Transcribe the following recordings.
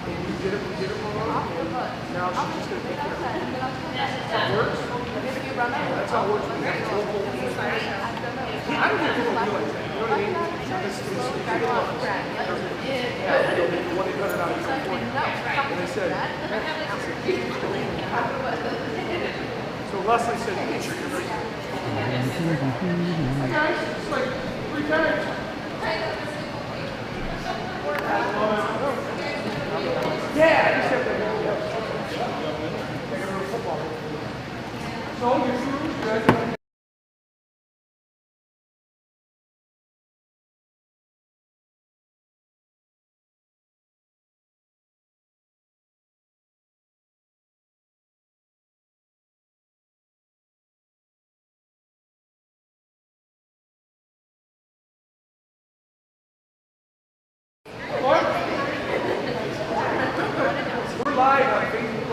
And you did it wrong, and now she's just going to take care of it. That works? That's how it works. We have local inside. I don't think people realize that. You know what I mean? It's they'll make 1-800 out of your report. And they said, so Leslie said, make sure you're ready. Hi guys, it's like 3 times. Yeah, I just have to go. Take a little football. So your shoes, graduate. We're live on Facebook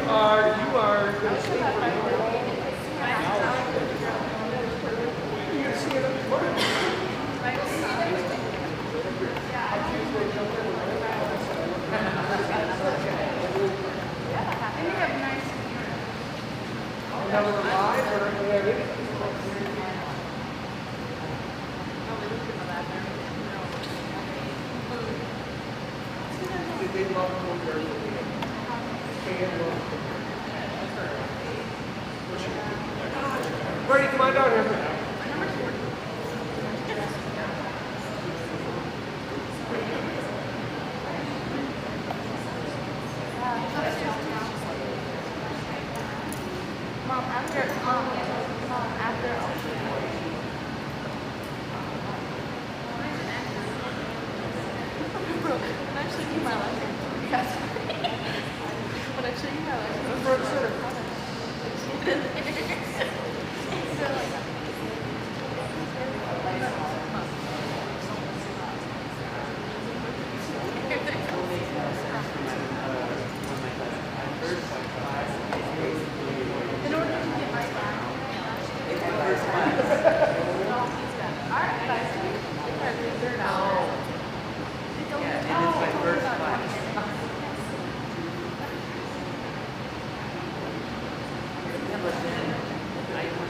Live. You are going to sleep for you can see it up front. Now we're live, we're going to have it. They love poker. Ready, come on down here. Mom, after when I show you my life, yes. When I show you my life, in order to get my back, all right, guys, third hour.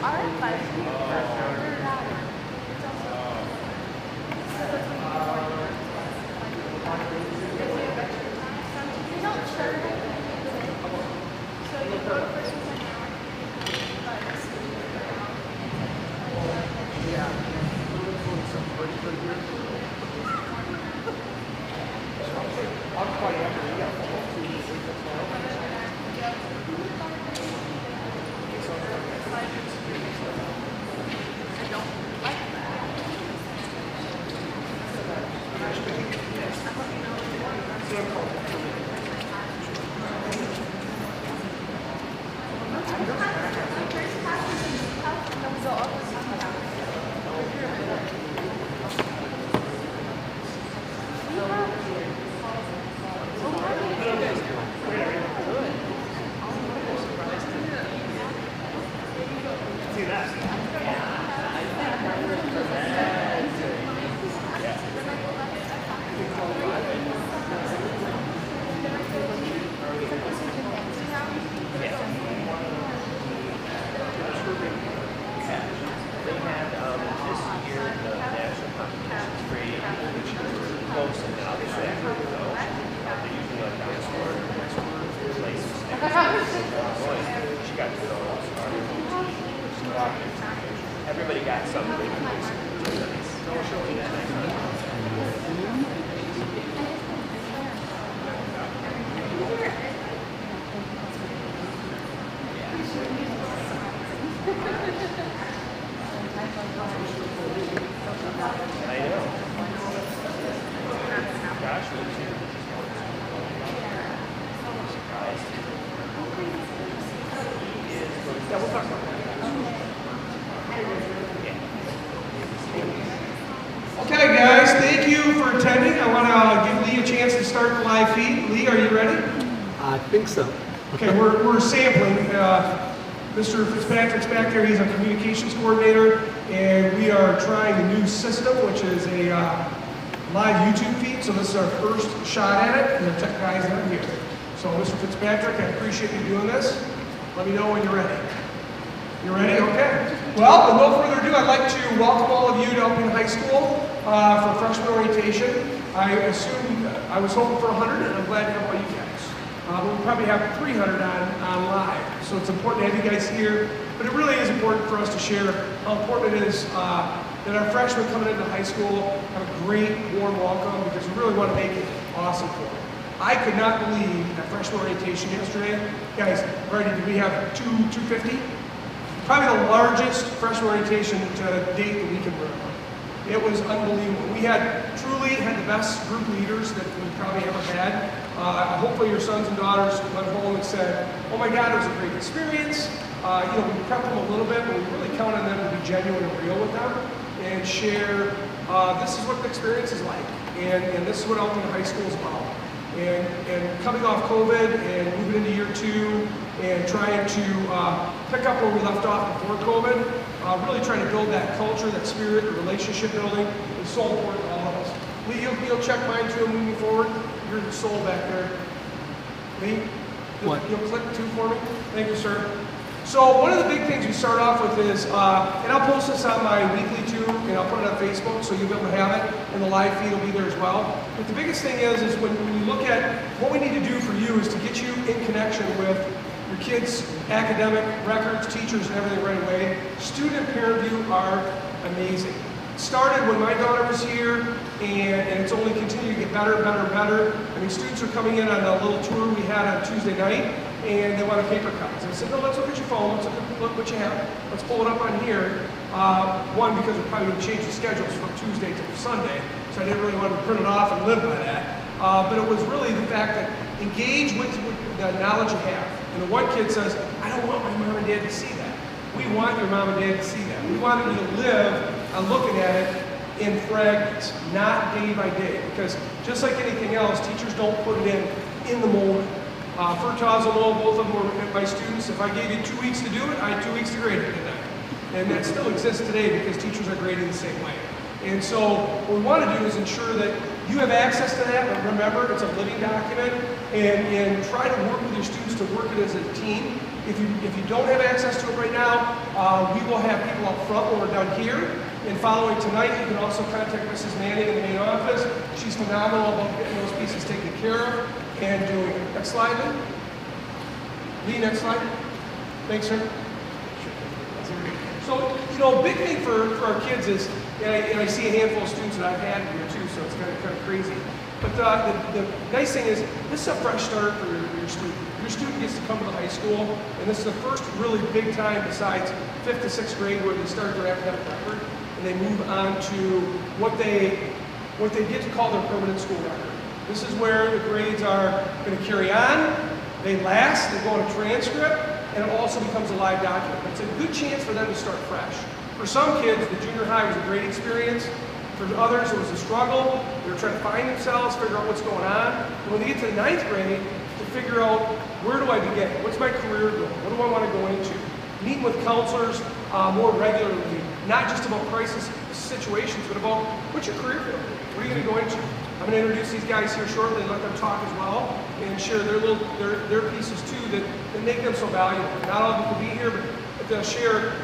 All right, guys, third hour. You don't share it. So you go first and I'll call you after we got football too. Everybody got something. I know. Gosh, me too. Yeah, we'll talk about that. Okay, guys, thank you for attending. I want to give Lee a chance to start the live feed. Lee, are you ready? I think so. Okay, we're sampling. Mr. Fitzpatrick's back there. He's our communications coordinator, and we are trying a new system, which is a live YouTube feed. So this is our first shot at it, and the tech guys are here. So Mr. Fitzpatrick, I appreciate you doing this. Let me know when you're ready. You ready? Okay. Well, with no further ado, I'd like to welcome all of you to Alpena High School for freshman orientation. I was hoping for 100, and I'm glad to have all you guys. But we probably have 300 on live, so it's important to have you guys here. But it really is important for us to share how important it is that our freshmen coming into high school have a great, warm welcome, because we really want to make it awesome for them. I could not believe that freshman orientation yesterday. Guys, already did we have 250? Probably the largest freshman orientation to date that we can remember. It was unbelievable. We truly had the best group leaders that we probably ever had. Hopefully your sons and daughters went home and said, oh my God, it was a great experience. We prepped them a little bit, but we really count on them to be genuine and real with them and share, this is what the experience is like. And this is what Alpena High School is about. And coming off COVID and moving into year 2 and trying to pick up where we left off before COVID, really trying to build that culture, that spirit, the relationship building is so important to all of us. Lee, you'll check mine too moving forward. You're the soul back there. Lee, you'll click too for me? Thank you, sir. So one of the big things we start off with is, and I'll post this on my weekly too, and I'll put it on Facebook so you'll be able to have it, and the live feed will be there as well. But the biggest thing is when you look at what we need to do for you is to get you in connection with your kids' academic records, teachers, and everything right away. Student and parent view are amazing. It started when my daughter was here, and it's only continued to get better and better and better. I mean, students are coming in on a little tour we had on Tuesday night, and they want a paper copy. I said, no, let's look at your phone, let's look what you have, let's pull it up on here. One, because we're probably going to change the schedules from Tuesday to Sunday, so I didn't really want to print it off and live by that. But it was really the fact that engage with the knowledge you have. And the one kid says, I don't want my mom and dad to see that. We want your mom and dad to see that. We want you to live on looking at it in fragments, not day by day. Because just like anything else, teachers don't put it in the moment. Fertaz will know, both of them were my students. If I gave you 2 weeks to do it, I had 2 weeks to grade it, didn't I? And that still exists today because teachers are grading the same way. And so what we want to do is ensure that you have access to that, but remember, it's a living document, and try to work with your students to work it as a team. If you don't have access to it right now, we will have people up front when we're done here. And following tonight, you can also contact Mrs. Manning in the main office. She's phenomenal about getting those pieces taken care of and doing it. Next slide, Lee. Lee, next slide. Thanks, sir. So, big thing for our kids is, and I see a handful of students that I've had here too, so it's kind of crazy. But the nice thing is, this is a fresh start for your student. Your student gets to come to the high school, and this is the first really big time besides 5th to 6th grade where they start their academic record, and they move on to what they get to call their permanent school record. This is where the grades are going to carry on, they last, they go on a transcript, and it also becomes a live document. It's a good chance for them to start fresh. For some kids, the junior high was a great experience. For others, it was a struggle. They were trying to find themselves, figure out what's going on. And when they get to the 9th grade, to figure out, where do I begin? What's my career goal? What do I want to go into? Meeting with counselors more regularly, not just about crisis situations, but about what's your career goal? What are you going to go into? I'm going to introduce these guys here shortly and let them talk as well and share their pieces too that make them so valuable. Not all of them can be here, but they'll share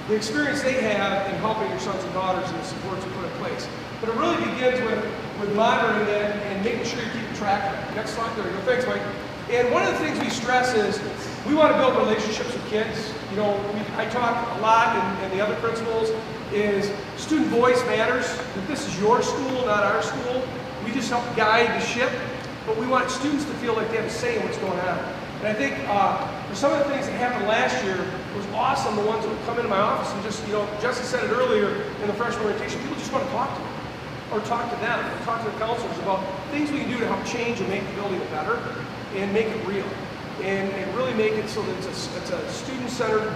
the experience they have in helping your sons and daughters and the supports you put in place. But it really begins with monitoring it and making sure you keep track of it. Next slide, there we go. Thanks, Mike. And one of the things we stress is we want to build relationships with kids. I talk a lot, and the other principals, is student voice matters. That this is your school, not our school. We just help guide the ship, but we want students to feel like they have a say in what's going on. And I think for some of the things that happened last year, it was awesome, the ones that would come into my office and just, Jesse said it earlier in the freshman orientation, people just want to talk to me, or talk to them, or talk to the counselors about things we can do to help change and make the building better, and make it real, and really make it so that it's a student-centered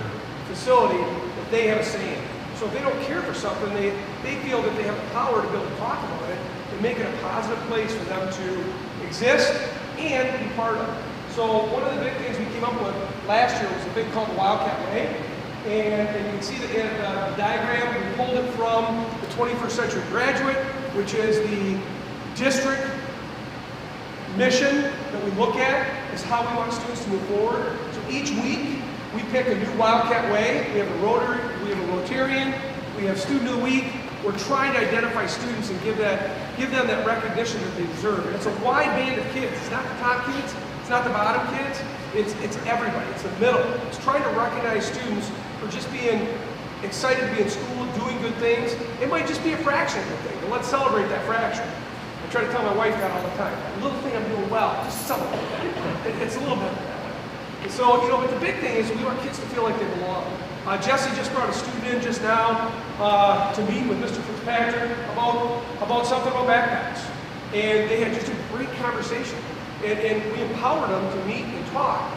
facility that they have a say in. So if they don't care for something, they feel that they have the power to be able to talk about it and make it a positive place for them to exist and be part of. So one of the big things we came up with last year was a thing called the Wildcat Way. And you can see the diagram. We pulled it from the 21st Century Graduate, which is the district mission that we look at, is how we want students to move forward. So each week, we pick a new Wildcat Way. We have a Rotary, we have a Rotarian, we have Student of the Week. We're trying to identify students and give them that recognition that they deserve. And it's a wide band of kids. It's not the top kids, it's not the bottom kids, it's everybody, it's the middle. It's trying to recognize students for just being excited to be in school, doing good things. It might just be a fraction of a thing, but let's celebrate that fraction. I try to tell my wife that all the time. A little thing I'm doing well, just celebrate that. It's a little bit that way. And so, but the big thing is we want kids to feel like they belong. Jesse just brought a student in just now to meet with Mr. Fitzpatrick about something about backpacks. And they had just a great conversation. And we empowered them to meet and talk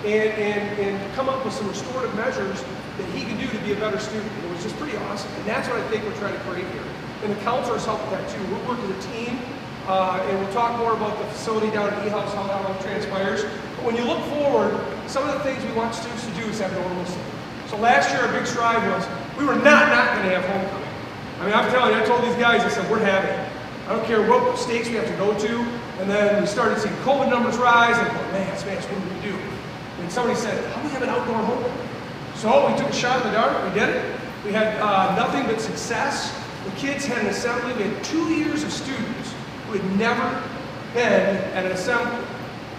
and come up with some restorative measures that he could do to be a better student. And it was just pretty awesome. And that's what I think we're trying to create here. And the counselors help with that too. We're working as a team, and we'll talk more about the facility down at E-House, how that all transpires. But when you look forward, some of the things we want students to do is have normalcy. So last year, our big stride was, we were not going to have homecoming. I mean, I'm telling you, I told these guys, I said, we're having it. I don't care what states we have to go to. And then we started seeing COVID numbers rise, and I thought, man, what do we do? And somebody said, how do we have an outdoor homecoming? So we took a shot in the dark, we did it. We had nothing but success. The kids had an assembly. We had 2 years of students who had never been at an assembly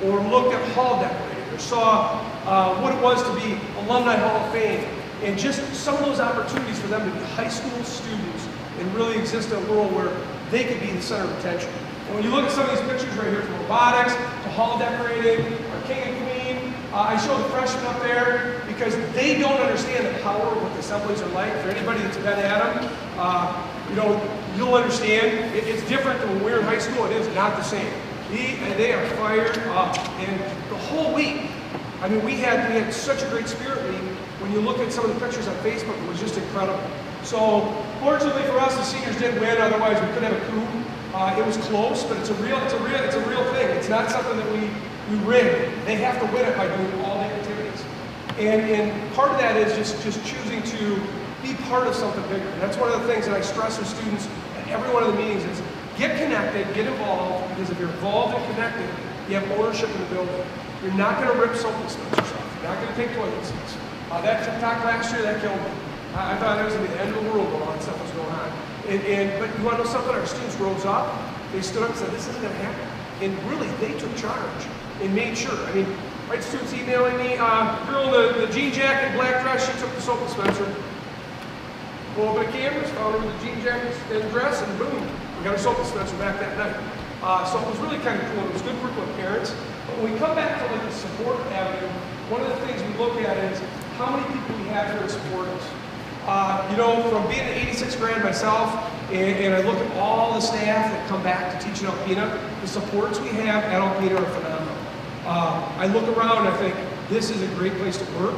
or looked at hall decorating or saw what it was to be Alumni Hall of Fame, and just some of those opportunities for them to be high school students and really exist in a world where they could be the center of attention. And when you look at some of these pictures right here, from robotics to hall decorating, our king and queen, I show the freshmen up there because they don't understand the power of what the assemblies are like. For anybody that's been at them, you'll understand. It's different than when we were in high school. It is not the same. They are fired up. And the whole week, I mean, we had such a great spirit week. When you look at some of the pictures on Facebook, it was just incredible. So, fortunately for us, the seniors did win. Otherwise, we could have a coup. It was close, but it's a real thing. It's not something that we rig. They have to win it by doing all the activities. And part of that is just choosing to be part of something bigger. And that's one of the things that I stress with students at every one of the meetings is get connected, get involved, because if you're involved and connected, you have ownership in the building. You're not going to rip soap dispensers off. You're not going to take toilet seats. That TikTok last year, that killed me. I thought it was going to be the end of the world when all that stuff was going on. But you want to know something? Our students rose up. They stood up and said, this isn't going to happen. And really, they took charge and made sure. I mean, right, students emailing me, girl in the jean jacket, black dress, she took the soap dispenser. Pull up the cameras, found her with the jean jacket and dress, and boom, we got a soap dispenser back that night. So it was really kind of cool. It was good work with parents. But when we come back to like the support avenue, one of the things we look at is how many people we have here to support us. From being an 86 grad myself, and I look at all the staff that come back to teach at Alpena, the supports we have at Alpena are phenomenal. I look around and I think, this is a great place to work.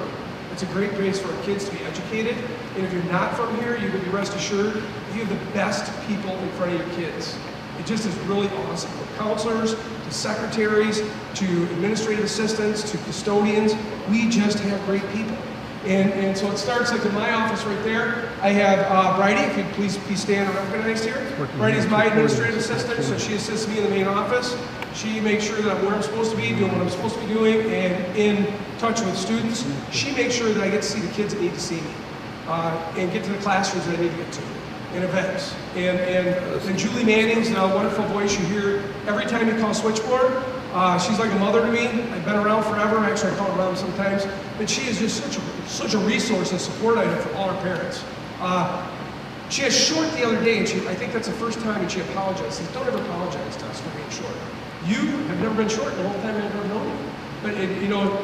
It's a great place for our kids to be educated. And if you're not from here, you can be rest assured that you have the best people in front of your kids. It just is really awesome. From counselors, to secretaries, to administrative assistants, to custodians, we just have great people. And so it starts like in my office right there. I have Bridie, if you'd please stand and recognized here. Bridie's my administrative assistant, so she assists me in the main office. She makes sure that I'm where I'm supposed to be, doing what I'm supposed to be doing, and in touch with students. She makes sure that I get to see the kids that need to see me, and get to the classrooms that I need to get to, and events. And Julie Manning's a wonderful voice you hear every time you call switchboard. She's like a mother to me. I've been around forever. Actually, I call her mom sometimes. But she is just such a resource and support item for all our parents. She was short the other day, and I think that's the first time, and she apologized. She says, don't ever apologize to us for being short. You have never been short the whole time I've ever known you. But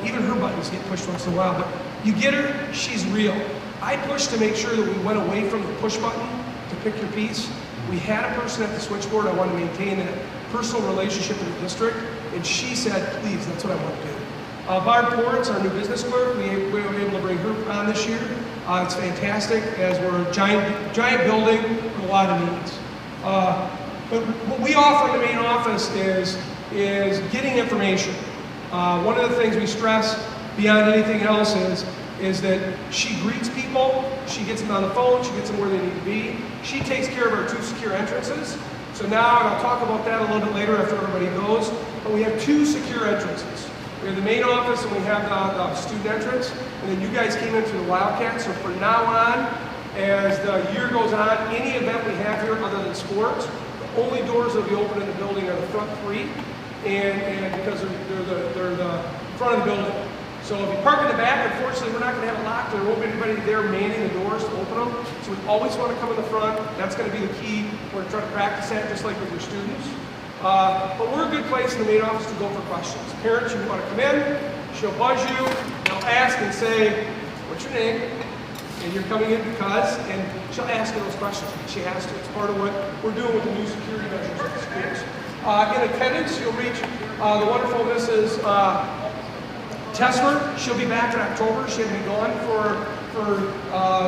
even her buttons get pushed once in a while. But you get her, she's real. I pushed to make sure that we went away from the push button to pick your piece. We had a person at the switchboard. I wanted to maintain that personal relationship with the district, and she said, please, that's what I want to do. Barb Torrance, our new business clerk, we were able to bring her on this year. It's fantastic, as we're a giant building with a lot of needs. But what we offer in the main office is getting information. One of the things we stress beyond anything else is that she greets people, she gets them on the phone, she gets them where they need to be. She takes care of our 2 secure entrances. So now, and I'll talk about that a little bit later after everybody goes, but we have 2 secure entrances. We have the main office and we have the student entrance, and then you guys came in through the Wildcat. So from now on, as the year goes on, any event we have here other than sports, the only doors that will be open in the building are the front 3, and because they're the front of the building. So if you park in the back, unfortunately, we're not going to have it locked. There won't be anybody there manning the doors to open them. So we always want to come in the front. That's going to be the key. We're going to try to practice that just like with your students. But we're a good place in the main office to go for questions. Parents, you want to come in, she'll buzz you, they'll ask and say, what's your name? And you're coming in because, and she'll ask you those questions. She has to. It's part of what we're doing with the new security measures at the schools. In attendance, you'll reach the wonderful Mrs. Tesler. She'll be back in October. She had been gone for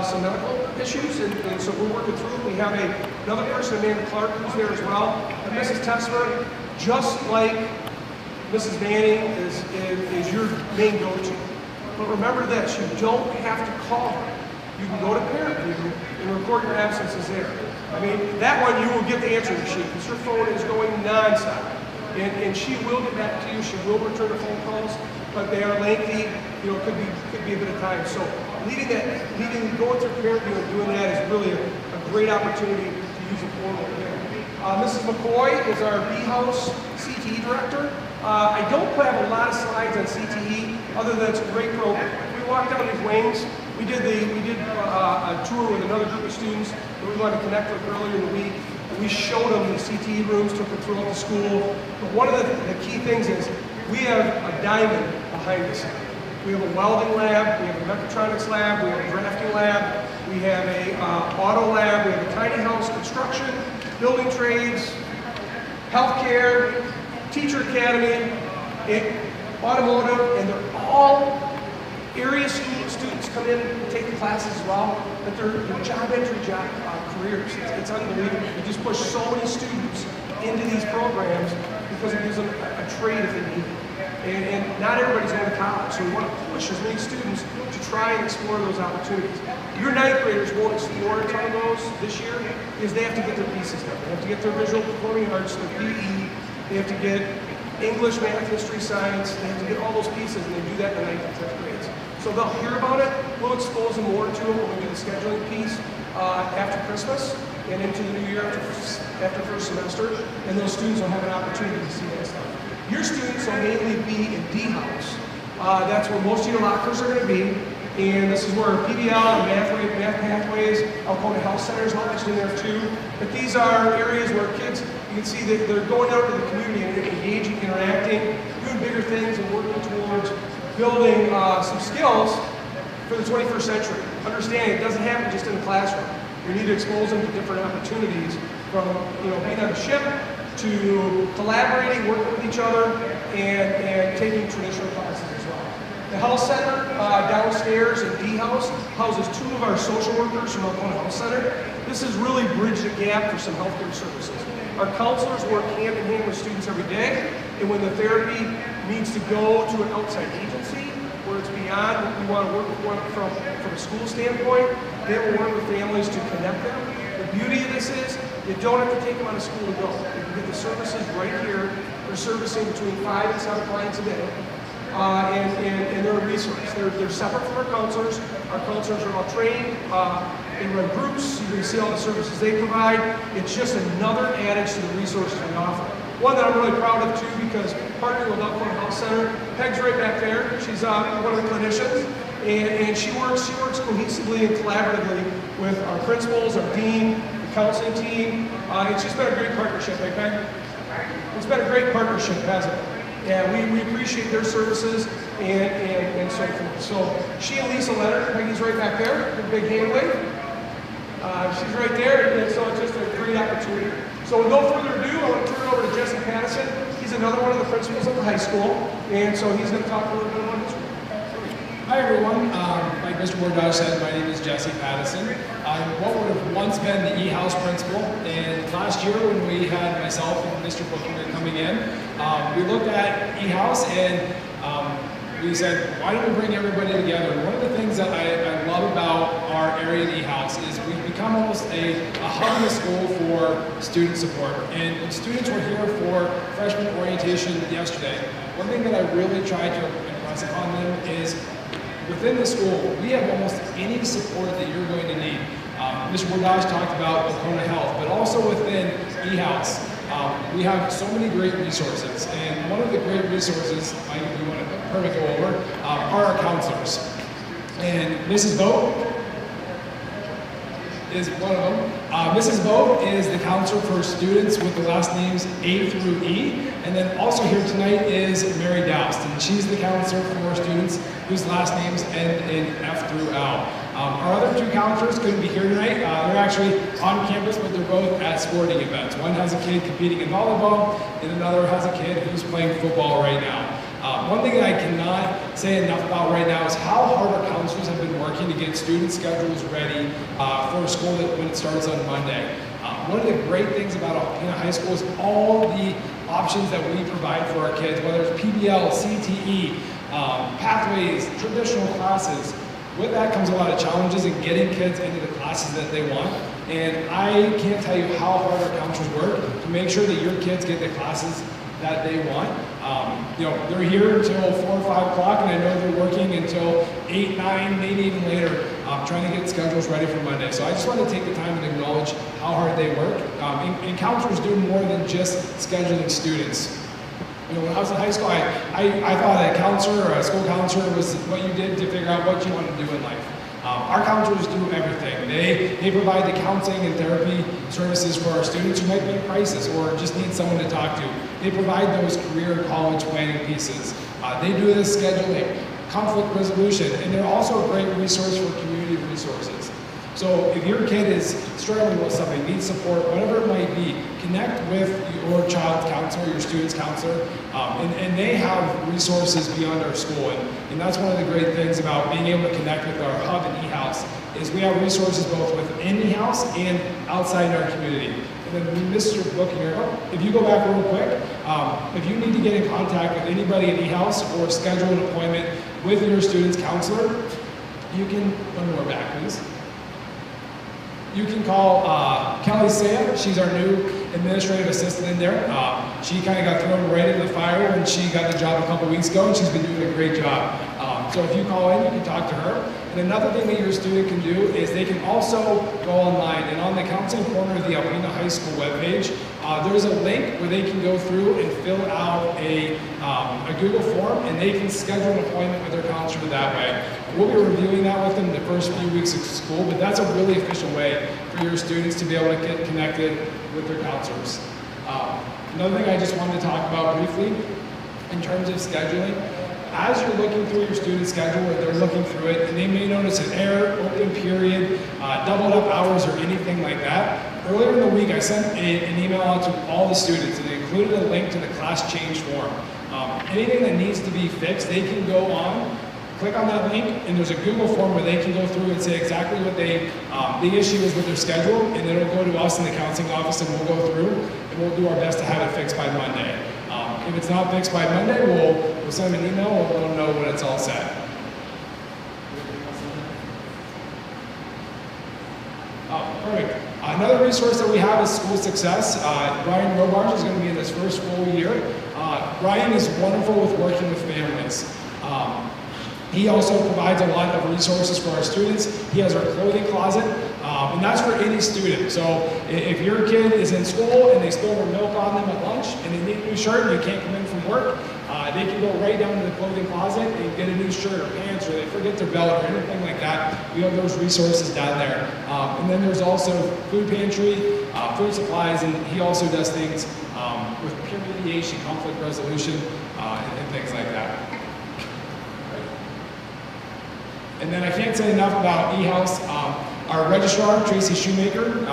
some medical issues, and so we're working through it. We have another person, Amanda Clark, who's there as well. And Mrs. Tesler, just like Mrs. Manning, is your main go-to. But remember this, you don't have to call her. You can go to parent view and report your absences there. I mean, that one you will get the answering sheet because her phone is going nonstop. And she will get back to you. She will return the phone calls, but they are lengthy. You know, could be a bit of time. So going through parent view and doing that is really a great opportunity to use a portal here. Mrs. McCoy is our B-House CTE director. I don't have a lot of slides on CTE, other than it's a great program. We walked down these wings. We did a tour with another group of students that we wanted to connect with earlier in the week. We showed them the CTE rooms, took them throughout the school. But one of the key things is we have a diamond behind us. We have a welding lab, we have a mechatronics lab, we have a drafting lab, we have a auto lab, we have a tiny house, construction, building trades, healthcare, teacher academy, automotive, and they're all area students come in and take the classes as well, but they're job entry careers. It's unbelievable. We just push so many students into these programs because it gives them a trade if they need it. And not everybody's going to college, so we want to push as many students to try and explore those opportunities. Your 9th graders won't explore a ton of those this year because they have to get their pieces done. They have to get their visual performing arts, their PE, they have to get English, math, history, science, they have to get all those pieces, and they do that in the 9th and 10th grades. So they'll hear about it. We'll expose them more to it when we do the scheduling piece after Christmas and into the new year after first semester, and those students will have an opportunity to see that stuff. Your students will mainly be in D-House. That's where most of your lockers are going to be, and this is where PBL and math pathways, Alpena Health Center is lodged in there too. But these are areas where kids, you can see that they're going out to the community and engaging, interacting, doing bigger things and working towards building some skills for the 21st century. Understanding it doesn't happen just in the classroom. We need to expose them to different opportunities from being on a ship to collaborating, working with each other, and taking traditional classes as well. The health center downstairs in D-House houses 2 of our social workers from Alpena Health Center. This has really bridged the gap for some healthcare services. Our counselors work hand in hand with students every day, and when the therapy needs to go to an outside agency, where it's beyond what we want to work with from a school standpoint, they will work with families to connect them. The beauty of this is you don't have to take them out of school to go. You can get the services right here. They're servicing between 5 and 7 clients a day, and they're a resource. They're separate from our counselors. Our counselors are all trained. They run groups. You can see all the services they provide. It's just another adage to the resources we offer. One that I'm really proud of too, because partnering with Alpena Health Center, Peg's right back there. She's one of the clinicians, and she works cohesively and collaboratively with our principals, our dean, the counseling team. It's just been a great partnership, right, Peg? It's been a great partnership, hasn't it? Yeah, we appreciate their services and so forth. So she and Lisa Leonard, Peggy's right back there, the big hand wave. She's right there, and so it's just a great opportunity. So with no further ado, I want to turn it over to Jesse Pattison. He's another one of the principals at the high school, and so he's going to talk a little bit about his work. Hi everyone, like Mr. Bordosh said, my name is Jesse Pattison. I'm what would have once been the E-House principal, and last year when we had myself and Mr. Booker coming in, we looked at E-House and we said, why don't we bring everybody together? And one of the things that I love about our area at E-House is we've become almost a hub in the school for student support. And when students were here for freshman orientation yesterday, one thing that I really tried to impress upon them is within the school, we have almost any support that you're going to need. Mr. Bordage talked about Alpena Health, but also within E-House, we have so many great resources. And one of the great resources, Mike, if you want to go over, are our counselors. And Mrs. Vogt is one of them. Mrs. Vogt is the counselor for students with the last names A through E. And then also here tonight is Mary Doust, and she's the counselor for students whose last names end in F through L. Our other two counselors couldn't be here tonight. They're actually on campus, but they're both at sporting events. One has a kid competing in volleyball, and another has a kid who's playing football right now. One thing that I cannot say enough about right now is how hard our counselors have been working to get student schedules ready for school when it starts on Monday. One of the great things about Alpena High School is all the options that we provide for our kids, whether it's PBL, CTE, pathways, traditional classes. With that comes a lot of challenges in getting kids into the classes that they want. And I can't tell you how hard our counselors work to make sure that your kids get the classes that they want. They're here until 4 or 5 o'clock, and I know they're working until 8, 9, maybe even later, trying to get schedules ready for Monday. So I just want to take the time and acknowledge how hard they work. And counselors do more than just scheduling students. When I was in high school, I thought a counselor or a school counselor was what you did to figure out what you wanted to do in life. Our counselors do everything. They provide the counseling and therapy services for our students who might be in crisis or just need someone to talk to. They provide those career and college planning pieces. They do the scheduling, conflict resolution, and they're also a great resource for community resources. So if your kid is struggling with something, needs support, whatever it might be, connect with your child's counselor, your student's counselor, and they have resources beyond our school. And that's one of the great things about being able to connect with our hub in E-House, is we have resources both within E-House and outside our community. And then Mr. Booking here, if you go back real quick, if you need to get in contact with anybody at E-House or schedule an appointment with your student's counselor, you can, one more back please. You can call Kelly Saya. She's our new administrative assistant in there. She kind of got thrown right into the fire when she got the job a couple weeks ago, and she's been doing a great job. So if you call in, you can talk to her. And another thing that your student can do is they can also go online. And on the counseling corner of the Alpena High School webpage, there's a link where they can go through and fill out a Google form, and they can schedule an appointment with their counselor that way. We'll be reviewing that with them the first few weeks of school, but that's a really efficient way for your students to be able to get connected with their counselors. Another thing I just wanted to talk about briefly in terms of scheduling, as you're looking through your student schedule, or they're looking through it, and they may notice an error, open period, doubled up hours, or anything like that. Earlier in the week, I sent an email out to all the students, and it included a link to the class change form. Anything that needs to be fixed, they can go on, click on that link, and there's a Google form where they can go through and say exactly what the issue is with their schedule, and it'll go to us in the counseling office, and we'll go through, and we'll do our best to have it fixed by Monday. If it's not fixed by Monday, we'll send them an email, and we'll let them know when it's all set. Perfect. Another resource that we have is School Success. Brian Robarge is going to be in his first full year. Brian is wonderful with working with families. He also provides a lot of resources for our students. He has our clothing closet, and that's for any student. So if your kid is in school and they spill their milk on them at lunch and they need a new shirt and you can't come in from work, they can go right down to the clothing closet and get a new shirt or pants, or they forget their belt or anything like that. We have those resources down there. And then there's also food pantry, food supplies, and he also does things with peer mediation, conflict resolution, and things like that. And then I can't say enough about E-House. Our registrar, Tracy Shoemaker,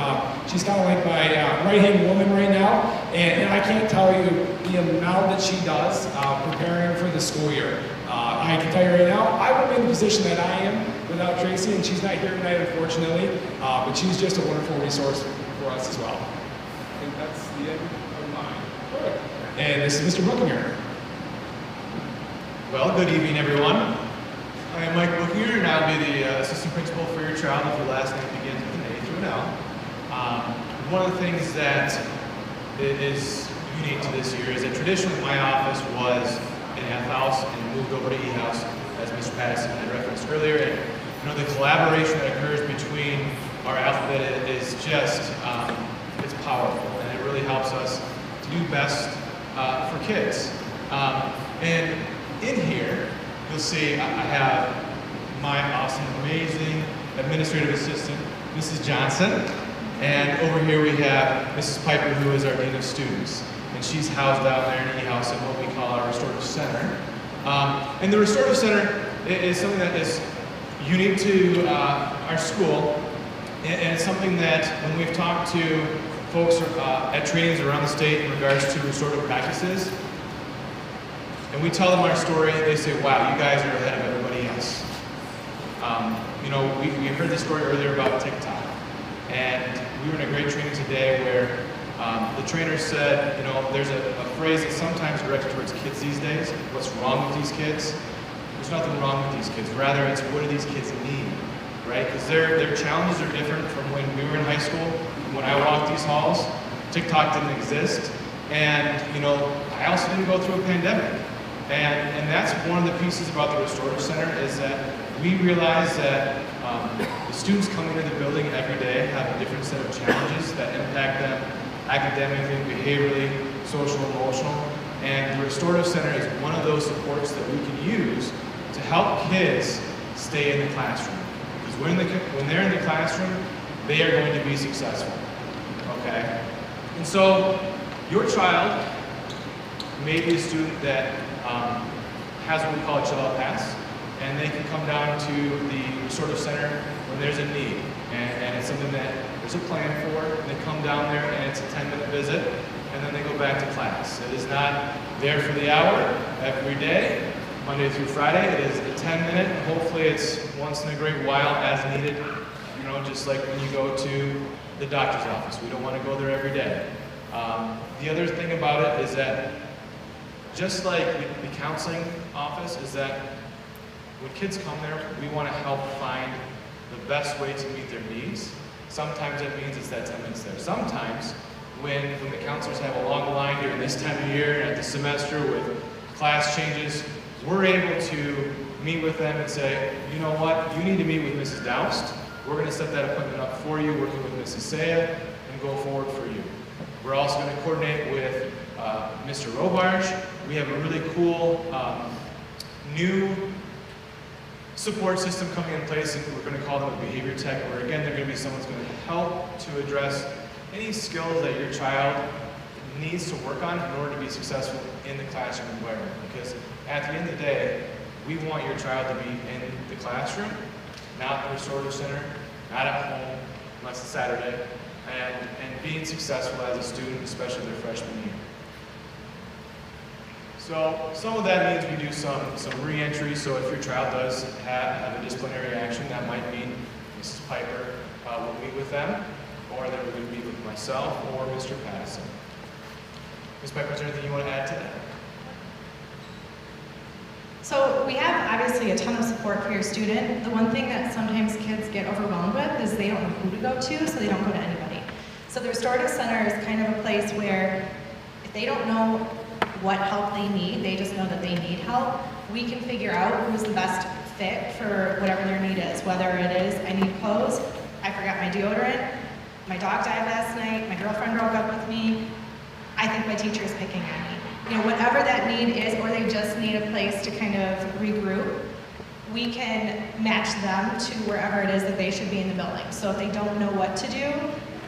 she's kind of like my right-hand woman right now, and I can't tell you the amount that she does preparing for the school year. I can tell you right now, I wouldn't be in the position that I am without Tracy, and she's not here tonight, unfortunately, but she's just a wonderful resource for us as well. I think that's the end of mine. And this is Mr. Buckinger. Well, good evening, everyone. I am Mike Bookinger, and I'll be the assistant principal for your child if your last name begins with an A through an L. One of the things that is unique to this year is that traditionally my office was in F House and moved over to E House, as Mr. Patterson had referenced earlier. And the collaboration that occurs between our alphabet is just it's powerful, and it really helps us to do best for kids. And in here, you'll see I have my awesome, amazing administrative assistant, Mrs. Johnson. And over here we have Mrs. Piper, who is our Dean of Students. And she's housed down there in E-House in what we call our Restorative Center. And the Restorative Center is something that is unique to our school. And it's something that when we've talked to folks at trainings around the state in regards to restorative practices, and we tell them our story, they say, wow, you guys are ahead of everybody else. We heard the story earlier about TikTok. And we were in a great training today where the trainer said, there's a phrase that's sometimes directed towards kids these days. What's wrong with these kids? There's nothing wrong with these kids. Rather, it's what do these kids need, right? Because their challenges are different from when we were in high school. When I walked these halls, TikTok didn't exist. And, I also didn't go through a pandemic. And that's one of the pieces about the Restorative Center is that we realize that the students coming into the building every day have a different set of challenges that impact them academically, behaviorally, social, emotional. And the Restorative Center is one of those supports that we can use to help kids stay in the classroom. Because when they're in the classroom, they are going to be successful, okay? And so your child may be a student that has what we call a chill-out pass, and they can come down to the Restorative Center when there's a need. And it's something that there's a plan for, and they come down there and it's a 10-minute visit, and then they go back to class. It is not there for the hour every day, Monday through Friday. It is a 10-minute, and hopefully it's once in a great while as needed, just like when you go to the doctor's office. We don't want to go there every day. The other thing about it is that just like the counseling office is that when kids come there, we want to help find the best way to meet their needs. Sometimes that means it's that 10 minutes there. Sometimes when the counselors have a long line during this time of year and at the semester with class changes, we're able to meet with them and say, you know what, you need to meet with Mrs. Doust. We're going to set that appointment up for you, working with Mrs. Saya, and go forward for you. We're also going to coordinate with Mr. Robarge. We have a really cool new support system coming in place, and we're going to call them a behavior tech, where again, they're going to be someone who's going to help to address any skills that your child needs to work on in order to be successful in the classroom environment. Because at the end of the day, we want your child to be in the classroom, not the Restorative Center, not at home, unless it's Saturday, and being successful as a student, especially their freshman year. So some of that means we do some re-entry. So if your child does have a disciplinary action, that might mean Mrs. Piper will meet with them, or they would meet with myself or Mr. Patterson. Ms. Piper, is there anything you want to add to that? So we have obviously a ton of support for your student. The one thing that sometimes kids get overwhelmed with is they don't know who to go to, so they don't go to anybody. So the Restorative Center is kind of a place where if they don't know what help they need, they just know that they need help. We can figure out who's the best fit for whatever their need is, whether it is, I need clothes, I forgot my deodorant, my dog died last night, my girlfriend broke up with me, I think my teacher is picking on me. Whatever that need is, or they just need a place to kind of regroup, we can match them to wherever it is that they should be in the building. So if they don't know what to do,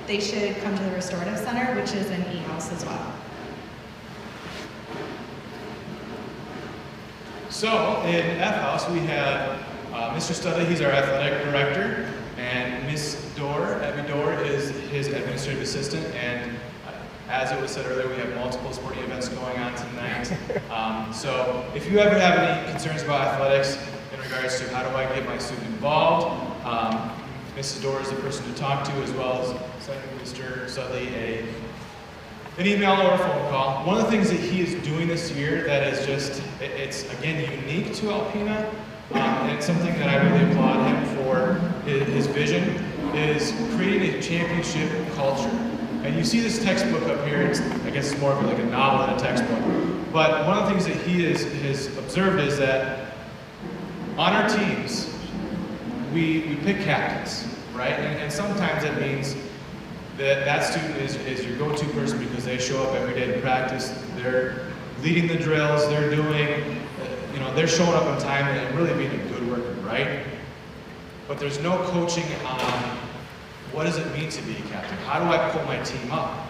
they should come to the Restorative Center, which is in E-House as well. So in F-House, we have Mr. Studley, he's our athletic director, and Miss Dorr, Abby Dorr, is his administrative assistant, and as it was said earlier, we have multiple sporting events going on tonight. So if you ever have any concerns about athletics in regards to how do I get my student involved, Mrs. Dorr is the person to talk to, as well as sending Mr. Studley an email or a phone call. One of the things that he is doing this year that is just, it's again unique to Alpena, and it's something that I really applaud him for his vision, is creating a championship culture. And you see this textbook up here, I guess it's more of like a novel than a textbook. But one of the things that he has observed is that on our teams, we pick captains, right? And sometimes it means that student is your go-to person because they show up every day to practice. They're leading the drills. They're doing, they're showing up on time and really being a good worker, right? But there's no coaching on what does it mean to be a captain? How do I pull my team up?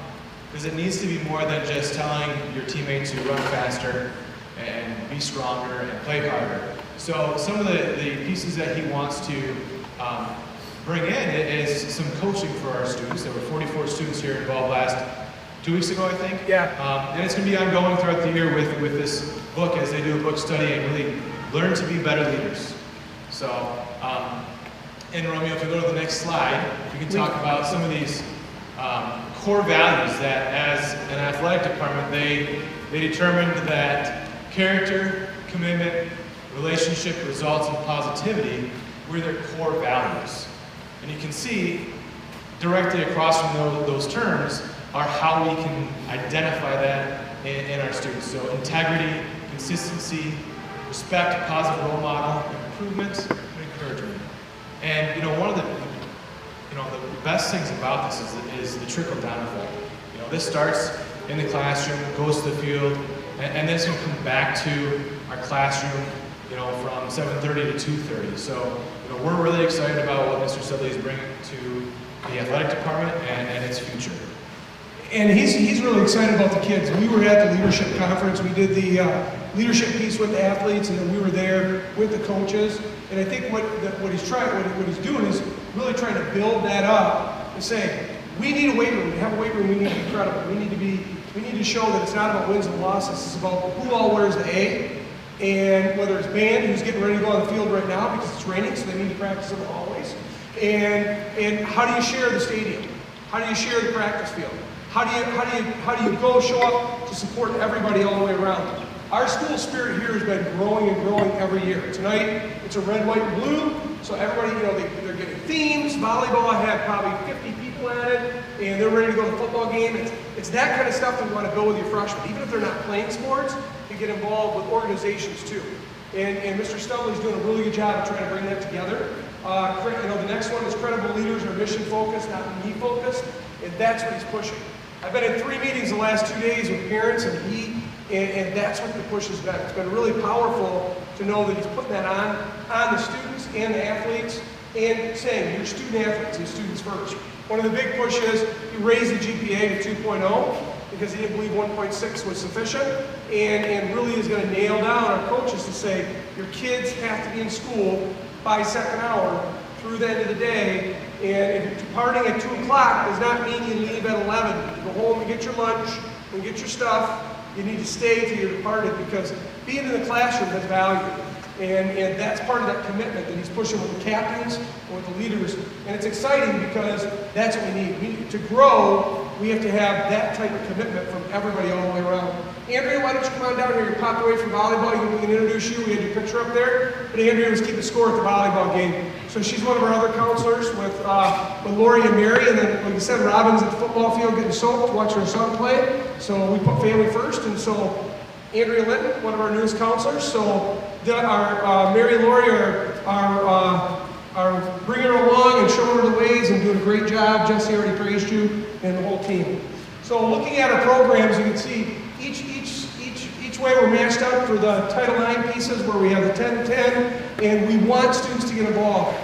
Because it needs to be more than just telling your teammates to run faster and be stronger and play harder. So some of the pieces that he wants to bring in is some coaching for our students. There were 44 students here involved last 2 weeks ago, I think. Yeah. And it's going to be ongoing throughout the year with this book as they do a book study and really learn to be better leaders. So, and Romeo, if you go to the next slide, we can talk about some of these core values that as an athletic department, they determined that character, commitment, relationship, results, and positivity were their core values. And you can see directly across from those terms are how we can identify that in our students. So integrity, consistency, respect, positive role model, improvement, and encouragement. And one of the best things about this is the trickle down effect. This starts in the classroom, goes to the field, and then it's going to come back to our classroom, from 7:30 to 2:30. So, we're really excited about what Mr. Sedley is bringing to the athletic department and its future. And he's really excited about the kids. We were at the leadership conference. We did the leadership piece with the athletes, and then we were there with the coaches. And I think what he's doing is really trying to build that up and say, we need a weight room. To have a weight room, we need to be credible. We need to show that it's not about wins and losses. It's about who all wears the A. And whether it's band, who's getting ready to go on the field right now because it's raining, so they need to practice in the hallways. And how do you share the stadium? How do you share the practice field? How do you go show up to support everybody all the way around? Our school spirit here has been growing and growing every year. Tonight, it's a red, white, and blue. So everybody, they're getting themes. Volleyball, I had probably 50 people at it, and they're ready to go to the football game. It's that kind of stuff that we want to build with your freshmen. Even if they're not playing sports, to get involved with organizations too. And Mr. Stumley's doing a really good job of trying to bring that together. The next one is credible leaders are mission focused, not me focused, and that's what he's pushing. I've been in 3 meetings the last 2 days with parents, and that's what the push has been. It's been really powerful to know that he's putting that on the students and the athletes, and saying you're student athletes and students first. One of the big pushes, he raised the GPA to 2.0 because he didn't believe 1.6 was sufficient, and really is going to nail down our coaches to say your kids have to be in school by second hour through the end of the day. And if you're departing at 2 o'clock, does not mean you leave at 11. You go home and get your lunch and get your stuff. You need to stay till you're departed because being in the classroom has value. And that's part of that commitment that he's pushing with the captains and with the leaders. And it's exciting because that's what we need. To grow, we have to have that type of commitment from everybody all the way around. Andrea, why don't you come on down here? You popped away from volleyball. We can introduce you. We had your picture up there. But Andrea was keeping score at the volleyball game. So she's one of our other counselors with Lori and Mary. And then, like you said, Robin's at the football field getting soaked, watching her son play. So we put family first. And so Andrea Linton, one of our newest counselors. So our Mary and Lori are bringing her along and showing her the ways and doing a great job. Jesse already praised you and the whole team. So looking at our programs, you can see each way we're matched up for the Title IX pieces where we have the 10-10, and we want students to get involved.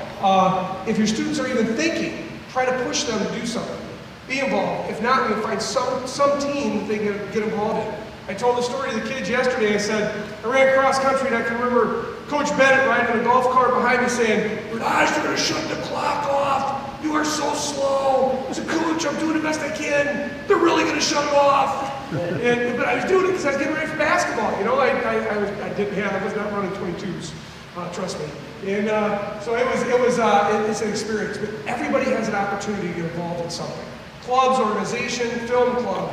If your students are even thinking, try to push them to do something. Be involved. If not, we'll find some team that they can get involved in. I told the story to the kids yesterday. I said, I ran cross country and I can remember Coach Bennett riding in a golf cart behind me saying, "Your eyes are going to shut the clock off. You are so slow." I said, "Coach, I'm doing the best I can. They're really going to shut it off." But I was doing it because I was getting ready for basketball. I was not running 22s, trust me. And so it's an experience. But everybody has an opportunity to get involved in something. Clubs, organization, film club,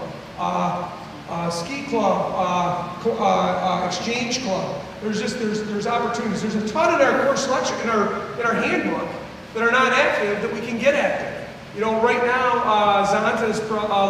ski club, exchange club. There's opportunities. There's a ton in our course selection, in our handbook, that are not active that we can get active. You know, right now, Zonta is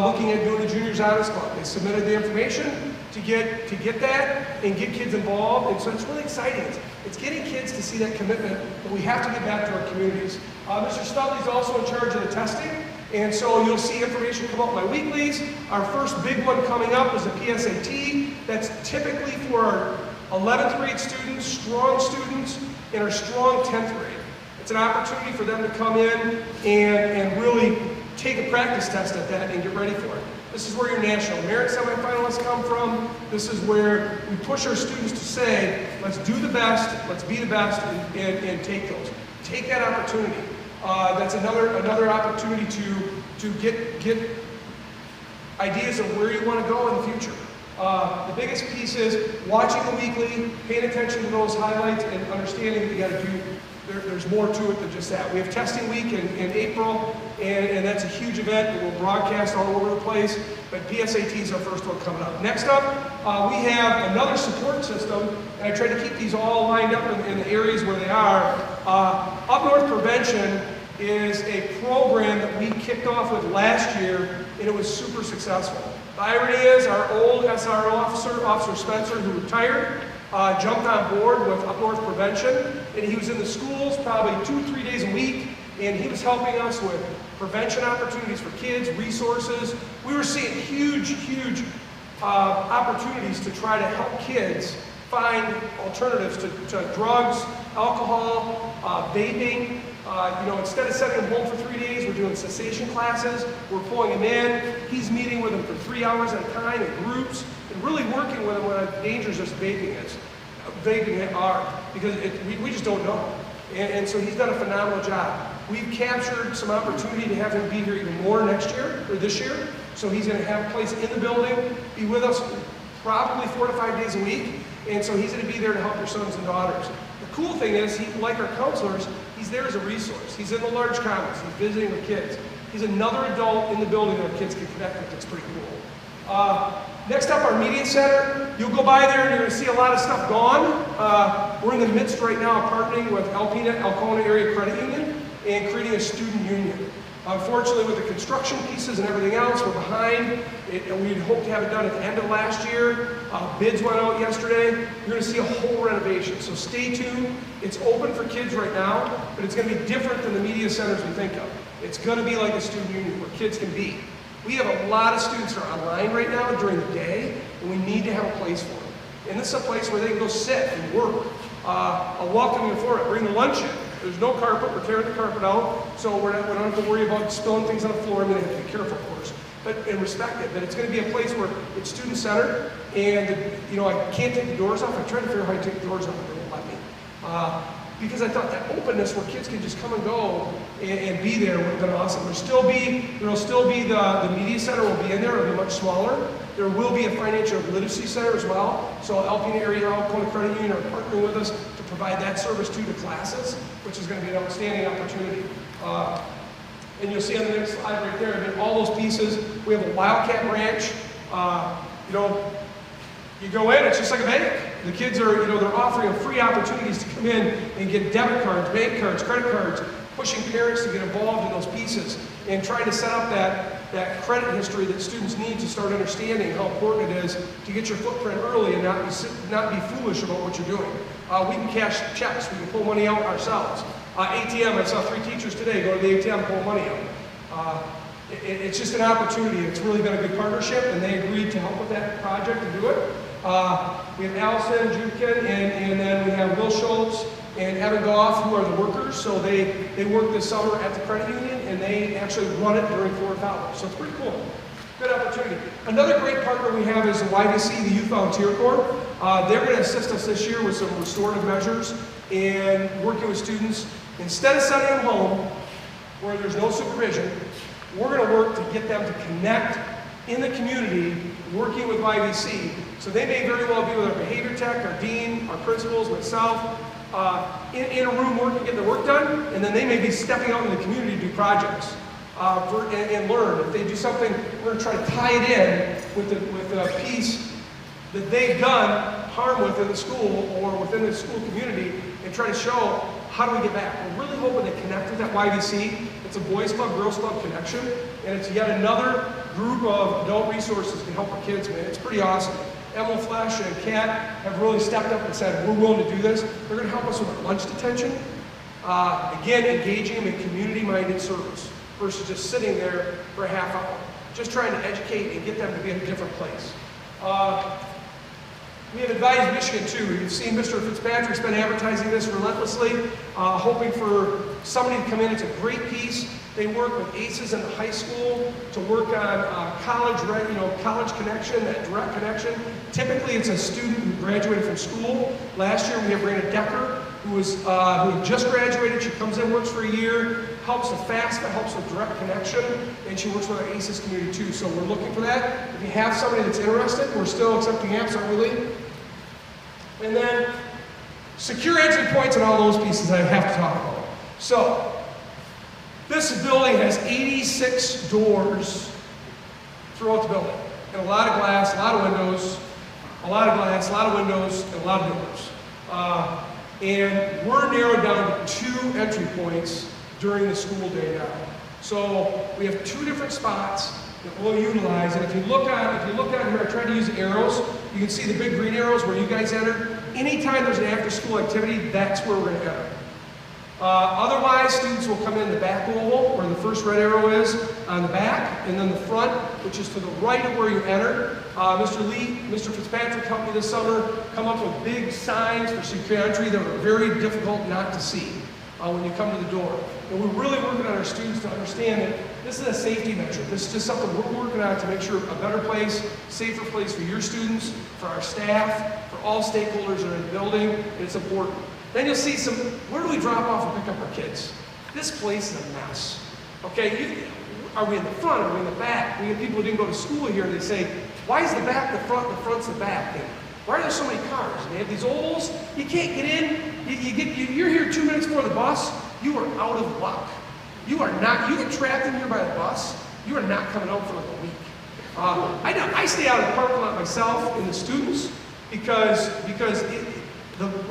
looking at doing a Juniors Honors Club. They submitted the information to get that and get kids involved, and so it's really exciting. It's getting kids to see that commitment that we have to get back to our communities. Mr. Studley's also in charge of the testing, and so you'll see information come out by weeklies. Our first big one coming up is the PSAT. That's typically for our 11th grade students, strong students, and our strong 10th grade. It's an opportunity for them to come in and really take a practice test at that and get ready for it. This is where your national merit semifinalists come from. This is where we push our students to say, let's do the best, let's be the best, and take those. Take that opportunity. That's another opportunity to get ideas of where you want to go in the future. The biggest piece is watching the weekly, paying attention to those highlights, and understanding that you got to do. There's more to it than just that. We have testing week in April, and that's a huge event that will broadcast all over the place, but PSAT is our first one coming up. Next up, we have another support system, and I try to keep these all lined up in the areas where they are. Up North Prevention is a program that we kicked off with last year, and it was super successful. The irony is our old SRO officer, Officer Spencer, who retired, jumped on board with Up North Prevention, and he was in the schools probably 2 or 3 days a week, and he was helping us with prevention opportunities for kids, resources. We were seeing huge opportunities to try to help kids find alternatives to drugs, alcohol, vaping. Instead of sending them home for 3 days, we're doing cessation classes. We're pulling them in. He's meeting with them for 3 hours at a time in groups, and really working with them on how dangerous this vaping are, because we just don't know. And so he's done a phenomenal job. We've captured some opportunity to have him be here even more this year. So he's going to have a place in the building, be with us probably 4 to 5 days a week. And so he's going to be there to help your sons and daughters. The cool thing is, like our counselors, he's there as a resource. He's in the large commons. He's visiting with kids. He's another adult in the building that kids can connect with. It's pretty cool. Next up, our media center. You'll go by there and you're going to see a lot of stuff gone. We're in the midst right now of partnering with Alpena, Alpena Area Credit Union, and creating a student union. Unfortunately, with the construction pieces and everything else, we're behind. We'd hoped to have it done at the end of last year. Bids went out yesterday. You're going to see a whole renovation, so stay tuned. It's open for kids right now, but it's going to be different than the media centers we think of. It's going to be like a student union where kids can be. We have a lot of students that are online right now during the day, and we need to have a place for them. And this is a place where they can go sit and work. I'll welcome you for it. Bring the lunch in. There's no carpet. We're tearing the carpet out, so we don't have to worry about spilling things on the floor. I mean, they have to be careful, of course, and respect it. But it's going to be a place where it's student-centered, and I can't take the doors off. I tried to figure out how to take the doors off, but they won't let me. Because I thought that openness where kids can just come and go and be there would have been awesome. There'll still be the media center will be in there. It'll be much smaller. There will be a financial literacy center as well. So Alpena Area Alpena Credit Union are partnering with us to provide that service to the classes, which is going to be an outstanding opportunity. And you'll see on the next slide right there, I mean, all those pieces. We have a Wildcat branch. You go in, it's just like a bank. The kids are, they're offering free opportunities to come in and get debit cards, bank cards, credit cards, pushing parents to get involved in those pieces, and trying to set up that credit history that students need to start understanding how important it is to get your footprint early and not be foolish about what you're doing. We can cash checks, we can pull money out ourselves. ATM, I saw 3 teachers today go to the ATM and pull money out. It's just an opportunity. It's really been a good partnership, and they agreed to help with that project and do it. We have Allison Judkin, and then we have Will Schultz and Evan Goff, who are the workers. So they work this summer at the credit union, and they actually run it during 4 hours. So it's pretty cool. Good opportunity. Another great partner we have is the YVC, the Youth Volunteer Corps. They're going to assist us this year with some restorative measures and working with students. Instead of sending them home where there's no supervision, we're going to work to get them to connect in the community, working with YVC. So they may very well be with our behavior tech, our dean, our principals, myself, in a room working, getting the work done, and then they may be stepping out in the community to do projects. and learn. If they do something, we're going to try to tie it in with a piece that they've done harm within the school or within the school community, and try to show how do we get back. We're really hoping to connect with that YVC. It's a Boys Club, Girls Club connection, and it's yet another group of adult resources to help our kids, man. It's pretty awesome. Emma Flesh and Kat have really stepped up and said, we're willing to do this. They're going to help us with our lunch detention. Again, engaging them in community-minded service versus just sitting there for a half hour. Just trying to educate and get them to be in a different place. We have Advise Michigan too. You've seen Mr. Fitzpatrick's been advertising this relentlessly, hoping for somebody to come in. It's a great piece. They work with ACEs in the high school to work on college connection, that direct connection. Typically, it's a student who graduated from school. Last year, we have Brandon Decker, who had just graduated. She comes in, works for a year, helps with FAFSA, helps with direct connection, and she works with our ACEs community too. So we're looking for that. If you have somebody that's interested, we're still accepting apps, aren't we, Lee? And then secure entry points and all those pieces I have to talk about. So this building has 86 doors throughout the building, and a lot of glass, a lot of windows, a lot of glass, a lot of windows, and a lot of doors. And we're narrowed down to 2 entry points during the school day now. So we have 2 different spots that we'll utilize. And if you look on here, I tried to use arrows. You can see the big green arrows where you guys entered. Anytime there's an after-school activity, that's where we're going to enter. Otherwise, students will come in the back oval, where the first red arrow is on the back, and then the front, which is to the right of where you enter. Mr. Fitzpatrick helped me this summer come up with big signs for secure entry that are very difficult not to see when you come to the door. And we're really working on our students to understand that this is a safety measure. This is just something we're working on to make sure a better place, safer place for your students, for our staff, for all stakeholders that are in the building, and it's important. Then you'll see where do we drop off and pick up our kids? This place is a mess. Okay, are we in the front, are we in the back? We have people who didn't go to school here and they say, why is the back the front and the front's the back? And why are there so many cars? And they have these ovals, you can't get in, you're here 2 minutes before the bus, you are out of luck. You get trapped in here by the bus, you are not coming out for like a week. I stay out in the parking lot myself and the students because we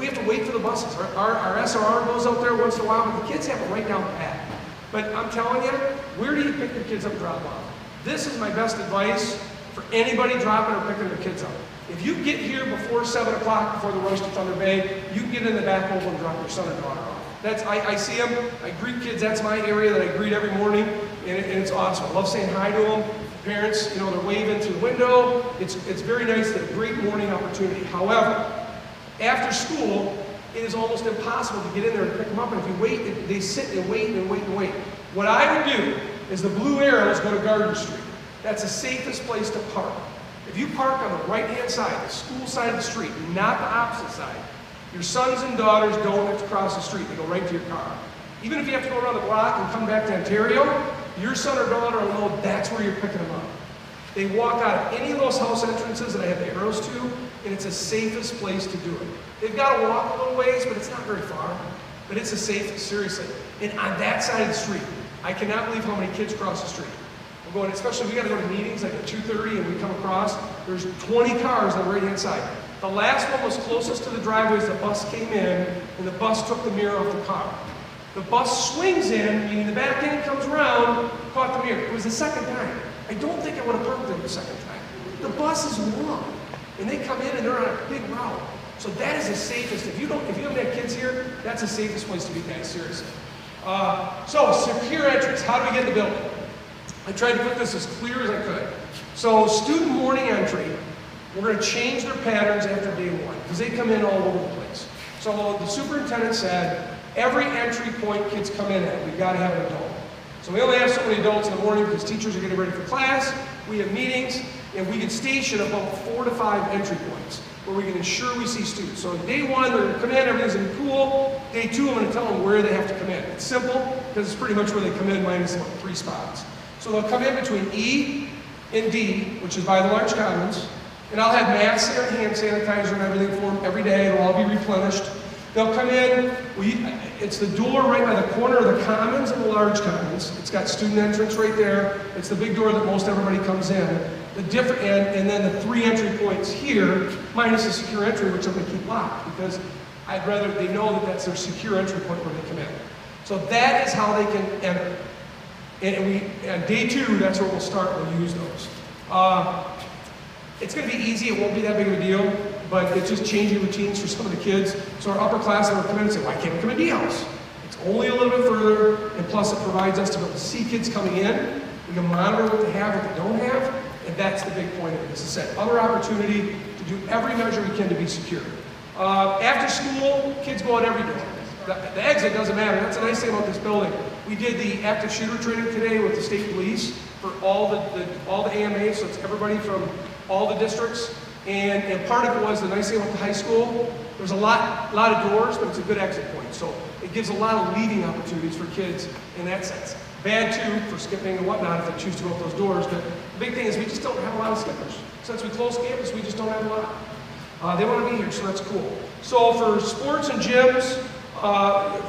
have to wait for the buses. Our SRR goes out there once in a while, but the kids have it right down pat. But I'm telling you, where do you pick your kids up and drop off? This is my best advice for anybody dropping or picking their kids up. If you get here before 7 o'clock, before the rush to Thunder Bay, you can get in the back oval and drop your son or daughter off. I see them, I greet kids, that's my area that I greet every morning, and it's awesome. I love saying hi to them. Parents, they're waving through the window. It's very nice, it's a great morning opportunity. However, after school, it is almost impossible to get in there and pick them up, and if you wait, they sit and wait and wait and wait. What I would do is the blue arrows go to Garden Street. That's the safest place to park. If you park on the right-hand side, the school side of the street, not the opposite side, your sons and daughters don't have to cross the street. They go right to your car. Even if you have to go around the block and come back to Ontario, your son or daughter will know that's where you're picking them up. They walk out of any of those house entrances that I have the arrows to, and it's the safest place to do it. They've got to walk a little ways, but it's not very far. But it's the safest, seriously. And on that side of the street, I cannot believe how many kids cross the street. We're going, especially if we got to go to meetings like at 2:30 and we come across, there's 20 cars on the right-hand side. The last one was closest to the driveway as the bus came in, and the bus took the mirror off the car. The bus swings in, meaning the back end comes around, caught the mirror. It was the second time. I don't think I would have parked there the second time. The bus is long, and they come in and they're on a big route. So that is the safest. If you haven't had kids here, that's the safest place to be, guys, seriously. So secure entrance. How do we get in the building? I tried to put this as clear as I could. So student morning entry, we're going to change their patterns after day 1 because they come in all over the place. So the superintendent said every entry point kids come in at, we've got to have an adult. So we only have so many adults in the morning because teachers are getting ready for class, we have meetings, and we can station about 4 to 5 entry points where we can ensure we see students. So day 1, they're going to come in, everything's going to be cool. Day 2, I'm going to tell them where they have to come in. It's simple because it's pretty much where they come in minus about 3 spots. So they'll come in between E and D, which is by the large commons, and I'll have masks there and hand sanitizer and everything for them every day. It'll all be replenished. They'll come in, it's the door right by the corner of the commons and the large commons. It's got student entrance right there. It's the big door that most everybody comes in. And then the 3 entry points here, minus the secure entry, which I'm going to keep locked because I'd rather they know that that's their secure entry point where they come in. So that is how they can enter. And on day 2, that's where we'll start. We'll use those. It's going to be easy. It won't be that big of a deal, but it's just changing routines for some of the kids. So our upper class will come in and say, why can't we come in D-House? It's only a little bit further, and plus it provides us to be able to see kids coming in. We can monitor what they have, what they don't have, and that's the big point of it. As I said, other opportunity to do every measure we can to be secure. After school, kids go out every door. The exit doesn't matter. That's a nice thing about this building. We did the active shooter training today with the state police for all the AMAs, so it's everybody from all the districts. And part of it was the nice thing about the high school. There's a lot of doors, but it's a good exit point. So it gives a lot of leaving opportunities for kids in that sense. Bad too for skipping and whatnot if they choose to go up those doors. But the big thing is we just don't have a lot of skippers. Since we closed campus, we just don't have a lot. They want to be here, so that's cool. So for sports and gyms,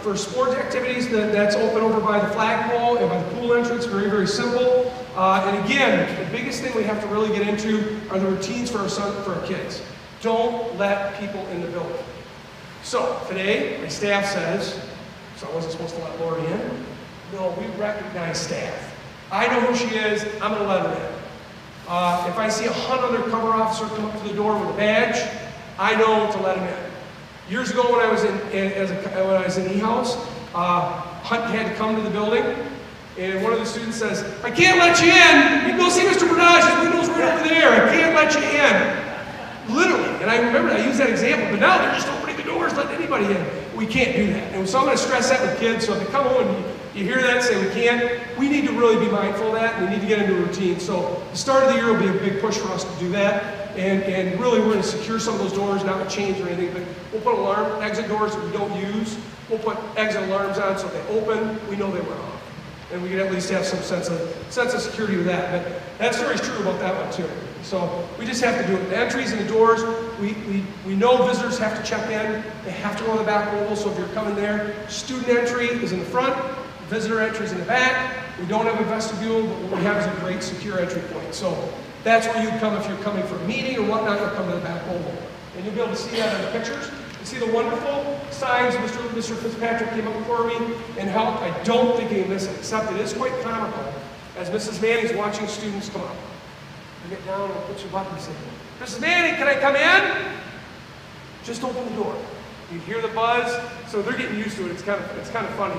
for sports activities, that's open over by the flagpole and by the pool entrance. Very, very simple. And again, the biggest thing we have to really get into are the routines for our kids. Don't let people in the building. So today, my staff says, so I wasn't supposed to let Lori in. No, we recognize staff. I know who she is. I'm going to let her in. If I see a Hunt undercover officer come up to the door with a badge, I know to let him in. Years ago, when I was in E-House, Hunt had to come to the building, and one of the students says, "I can't let you in. You can go see Mr. Bernage. His window's right over there. I can't let you in." Literally, and I remember I used that example, but now they're just opening the doors, letting anybody in. We can't do that. And so I'm going to stress that with kids. So if they come home and you hear that, say we can't, we need to really be mindful of that, and we need to get into a routine. So the start of the year will be a big push for us to do that. And really, we're going to secure some of those doors, not with chains or anything, but we'll put exit doors that we don't use. We'll put exit alarms on so if they open, we know they went off. And we can at least have some sense of security with that. But that story's true about that one too. So we just have to do it. The entries and the doors, we know visitors have to check in. They have to go to the back oval, so if you're coming there, student entry is in the front, visitor entry is in the back. We don't have a vestibule, but what we have is a great secure entry point. So that's where you'd come if you're coming for a meeting or whatnot, you'll come to the back oval. And you'll be able to see that in the pictures. You see the wonderful signs Mr. Fitzpatrick came up for me and helped. I don't think he missed it, except it is quite comical as Mrs. Manning's watching students come up. You get down and put your button and say, "Mrs. Manning, can I come in?" Just open the door. You hear the buzz, so they're getting used to it. It's kind of funny,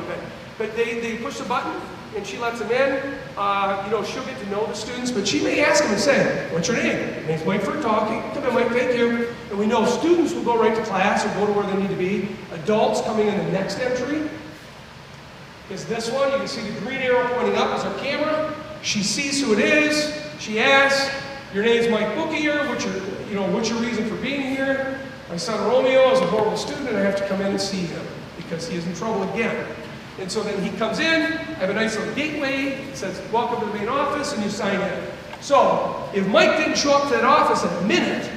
but they push the button and she lets them in. She'll get to know the students, but she may ask them and say, "What's your name?" "My name's Mike Talking." "Come in, Mike, thank you." And we know students will go right to class or go to where they need to be. Adults coming in the next entry is this one. You can see the green arrow pointing up as our camera. She sees who it is. She asks, "Your name's Mike Bookier. What's your reason for being here?" "My son Romeo is a horrible student and I have to come in and see him because he is in trouble again." And so then he comes in, I have a nice little gateway, it says, "Welcome to the main office," and you sign in. So if Mike didn't show up to that office in a minute,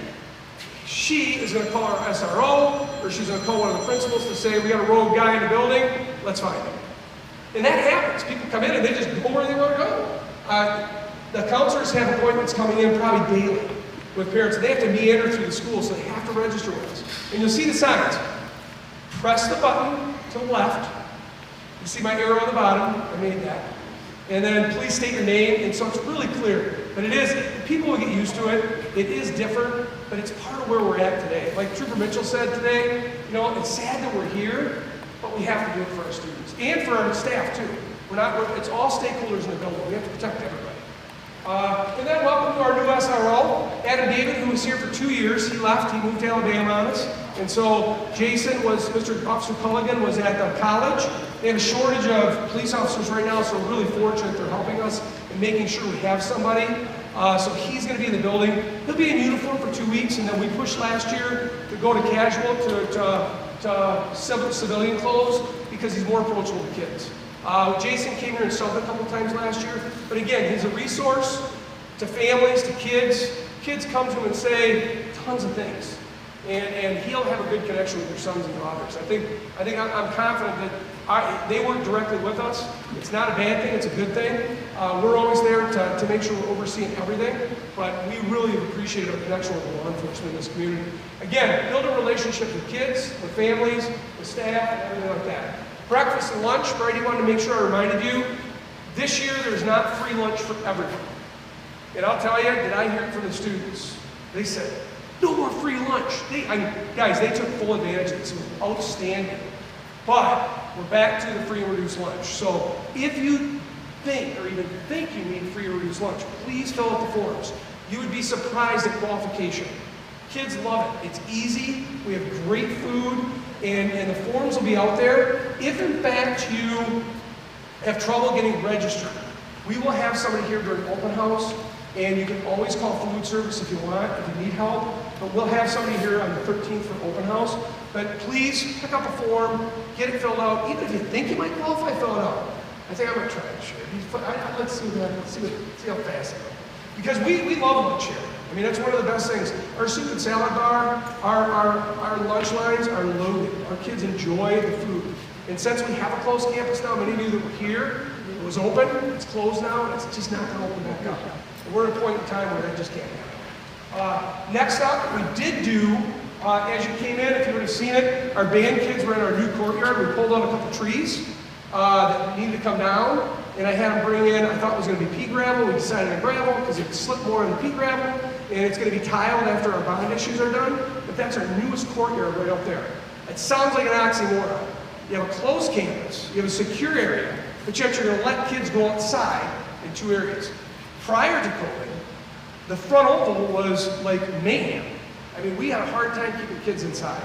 she is going to call our SRO, or she's going to call one of the principals to say, "We got a rogue guy in the building, let's find him." And that happens. People come in and they just go where they want to go. The counselors have appointments coming in probably daily with parents. They have to meander through the school, so they have to register with us. And you'll see the signs. Press the button to the left. You see my arrow on the bottom, I made that. And then please state your name, and so it's really clear. But people will get used to it. It is different, but it's part of where we're at today. Like Trooper Mitchell said today, it's sad that we're here, but we have to do it for our students and for our staff too. It's all stakeholders in the building. We have to protect everybody. And then welcome to our new SRO, Adam David, who was here for 2 years. He left, he moved to Alabama on us. And so Mr. Officer Culligan was at the college. They have a shortage of police officers right now, so we're really fortunate they're helping us in making sure we have somebody. So he's going to be in the building. He'll be in uniform for 2 weeks, and then we pushed last year to go to casual to civilian clothes because he's more approachable to kids. Jason came here and subbed a couple times last year, but again, he's a resource to families, to kids. Kids come to him and say tons of things. and he'll have a good connection with your sons and daughters. I'm confident that they work directly with us. It's not a bad thing, it's a good thing. We're always there to make sure we're overseeing everything, but we really have appreciated our connection with law enforcement in this community. Again, build a relationship with kids, with families, with staff, and everything like that. Breakfast and lunch, Brady wanted to make sure I reminded you, this year there's not free lunch for everyone. And I'll tell you, did I hear it from the students? They said, no more free lunch. Guys, they took full advantage of this. It was outstanding. But we're back to the free and reduced lunch. So if you think or even think you need free or reduced lunch, please fill out the forms. You would be surprised at qualification. Kids love it. It's easy. We have great food. And the forms will be out there. If in fact you have trouble getting registered, we will have somebody here during open house. And you can always call food service if you want, if you need help. But we'll have somebody here on the 13th for open house. But please pick up a form, get it filled out. Even if you think you might qualify, fill it out. I think I'm going to try it, sure. Let's see how fast I go. Because we love lunch here. I mean, that's one of the best things. Our soup and salad bar, our lunch lines are loaded. Our kids enjoy the food. And since we have a closed campus now, many of you that were here, it was open, it's closed now, and it's just not going to open back up. We're at a point in time where that just can't happen. Next up, we did do, as you came in, if you would have seen it, our band kids were in our new courtyard. We pulled out a couple trees that needed to come down, and I had them bring in, I thought it was going to be pea gravel. We decided on gravel because it slip more on the pea gravel, and it's going to be tiled after our bond issues are done, but that's our newest courtyard right up there. It sounds like an oxymoron. You have a closed campus, you have a secure area, but yet you're going to let kids go outside in two areas. Prior to COVID, the front oval was like mayhem. I mean, we had a hard time keeping kids inside.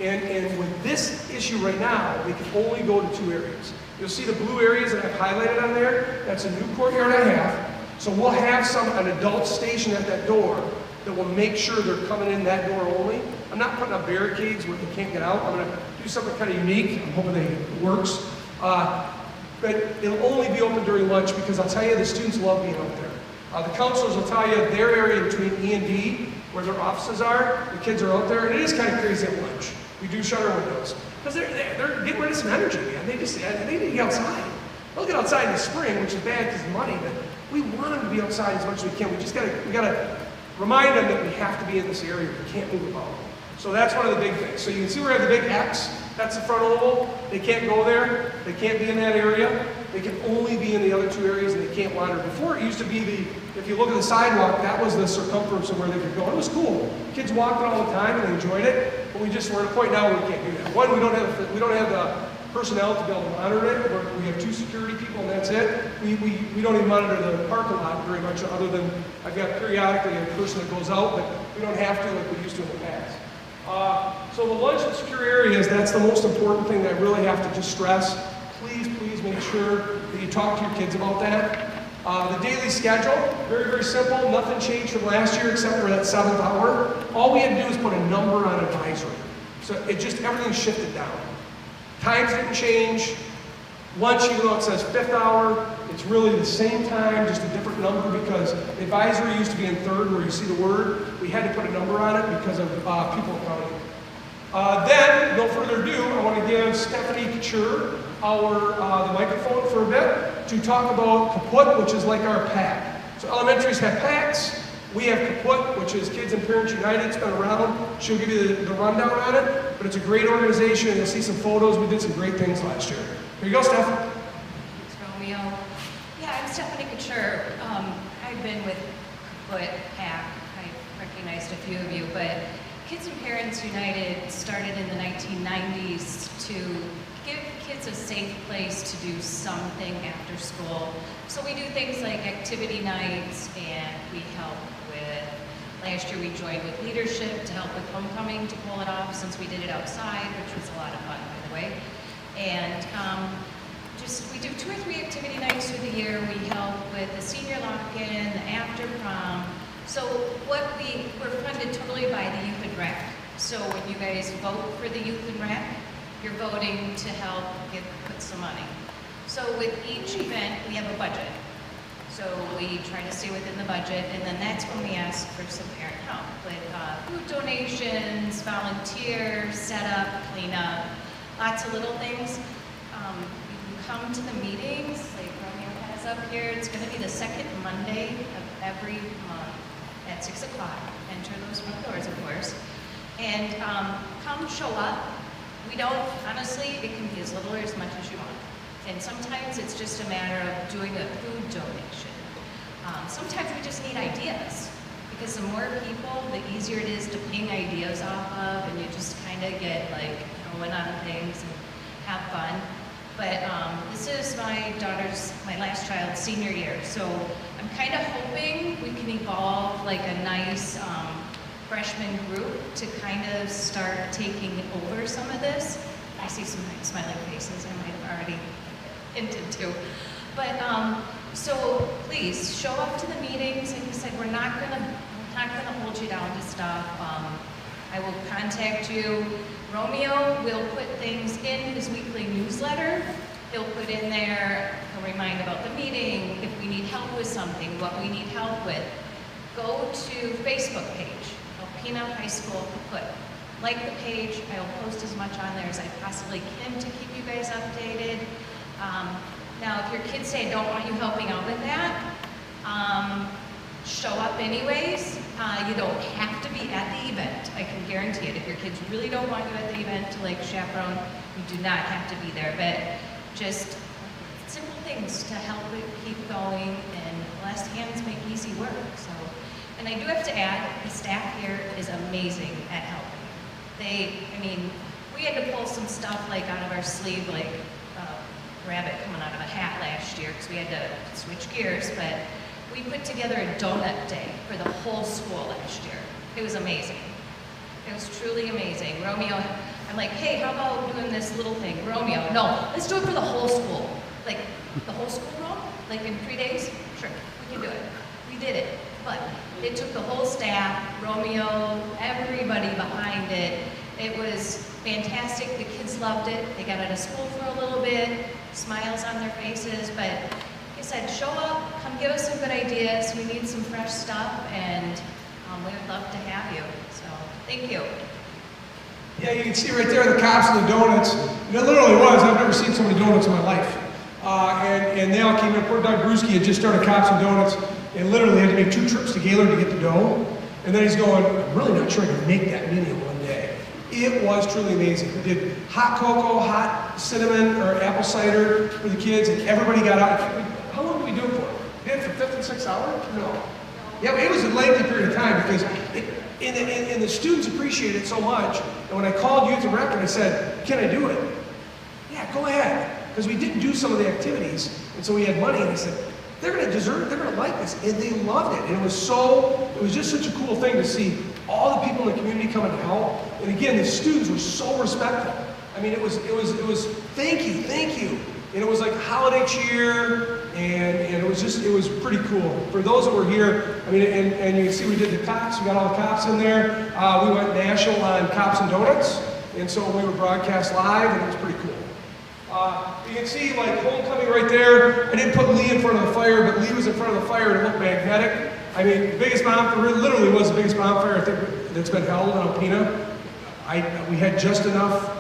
And with this issue right now, they can only go to two areas. You'll see the blue areas that I've highlighted on there. That's a new courtyard I have. So we'll have an adult station at that door that will make sure they're coming in that door only. I'm not putting up barricades where they can't get out. I'm going to do something kind of unique. I'm hoping it works. But it'll only be open during lunch because I'll tell you, the students love being out there. The counselors will tell you their area between E and D, where their offices are, the kids are out there, and it is kind of crazy at lunch. We do shutter windows. Because they're getting rid of some energy, man. They need to get outside. They'll get outside in the spring, which is bad because of money, but we want them to be outside as much as we can. We gotta remind them that we have to be in this area. We can't move about. So that's one of the big things. So you can see where we have the big X. That's the front oval. They can't go there. They can't be in that area. They can only be in the other two areas, and they can't wander. Before, it used to be if you look at the sidewalk, that was the circumference of where they could go. It was cool. Kids walked it all the time, and they enjoyed it. But we're at a point now where we can't do that. One, we don't have the personnel to be able to monitor it. We have two security people, and that's it. We don't even monitor the parking lot very much, other than I've got periodically a person that goes out, but we don't have to like we used to in the past. So the lunch and secure areas, that's the most important thing that I really have to just stress. Please make sure that you talk to your kids about that. The daily schedule, very, very simple. Nothing changed from last year except for that 7th hour. All we had to do was put a number on advisory. So everything shifted down. Times didn't change. Lunch, even though it says 5th hour, it's really the same time, just a different number because advisory used to be in 3rd where you see the word. We had to put a number on it because of people coming. Then, no further ado, I want to give Stephanie Couture the microphone for a bit to talk about Kaput, which is like our pack. So elementaries have packs. We have Kaput, which is Kids and Parents United. It's been around. She'll give you the rundown on it. But it's a great organization. You'll see some photos. We did some great things last year. Here you go, Steph. Thanks, Romeo. Yeah, I'm Stephanie Couture. I've been with Kaput PAC. I recognized a few of you, but Kids and Parents United started in the 1990s to give kids a safe place to do something after school. So we do things like activity nights, and we help with, last year we joined with leadership to help with homecoming to pull it off since we did it outside, which was a lot of fun, by the way. And we do 2 or 3 activity nights through the year. We help with the senior lock-in, the after prom. So we're funded totally by the Youth and Rec. So when you guys vote for the Youth and Rec, you're voting to help put some money. So with each event, we have a budget. So we try to stay within the budget, and then that's when we ask for some parent help with food donations, volunteer, setup, cleanup, lots of little things. You can come to the meetings, like Romeo has up here. It's going to be the second Monday of every month at 6 o'clock. Enter those front doors, of course. And come show up. We don't, honestly, it can be as little or as much as you want. And sometimes it's just a matter of doing a food donation. Sometimes we just need ideas, because the more people, the easier it is to ping ideas off of, and you just kind of get like going on things and have fun. But this is my last child's senior year, so I'm kind of hoping we can evolve like a nice freshman group to kind of start taking over some of this. I see some smiling faces I might have already hinted to. But so please show up to the meetings. Like I said, we're not gonna hold you down to stuff. I will contact you. Romeo will put things in his weekly newsletter. He'll put in there, he'll remind about the meeting, if we need help with something, what we need help with. Go to Facebook page, Alpena High School Kaput. Like the page, I will post as much on there as I possibly can to keep you guys updated. Now, if your kids say, I don't want you helping out with that, show up anyways. You don't have to be at the event. I can guarantee it. If your kids really don't want you at the event to like chaperone, you do not have to be there. But just simple things to help it keep going, and less hands make easy work. So, and I do have to add, the staff here is amazing at helping. I mean, we had to pull some stuff like out of our sleeve, like rabbit coming out of a hat last year, because we had to switch gears, but we put together a donut day for the whole school last year. It was amazing. It was truly amazing. Romeo, I'm like, hey, how about doing this little thing? Romeo, no, let's do it for the whole school. Like, the whole school room? Like in 3 days? Sure, we can do it. We did it. But it took the whole staff, Romeo, everybody behind it. It was fantastic. The kids loved it. They got out of school for a little bit, smiles on their faces. But like I said, show up, come give us some good ideas. We need some fresh stuff, and we would love to have you. So thank you. Yeah, you can see right there the cops and the donuts. And it literally was. I've never seen so many donuts in my life. And they all came in. Poor Doug Brewski had just started Cops and Donuts, and literally had to make 2 trips to Gaylord to get the dough. And then he's going, I'm really not sure I can make that many in one day. It was truly amazing. We did hot cocoa, hot cinnamon, or apple cider for the kids, and everybody got out. How long did we do it for? We did it for 5 and 6 hours? No. Yeah, it was a lengthy period of time, because and the students appreciated it so much. And when I called Youth and Rec and I said, can I do it? Yeah, go ahead. Because we didn't do some of the activities, and so we had money, and I said, they're going to deserve it, they're going to like this, and they loved it. And it was just such a cool thing to see all the people in the community coming to help. And again, the students were so respectful. I mean, it was thank you. And it was like holiday cheer, and it was pretty cool. For those that were here, I mean, and you can see we did the cops, we got all the cops in there. We went national on Cops and Donuts, and so we were broadcast live, and it was pretty cool. You can see like homecoming right there. I didn't put Lee in front of the fire, but Lee was in front of the fire to look magnetic. I mean, the biggest bonfire, literally was the biggest bonfire I think that's been held in Alpena. We had just enough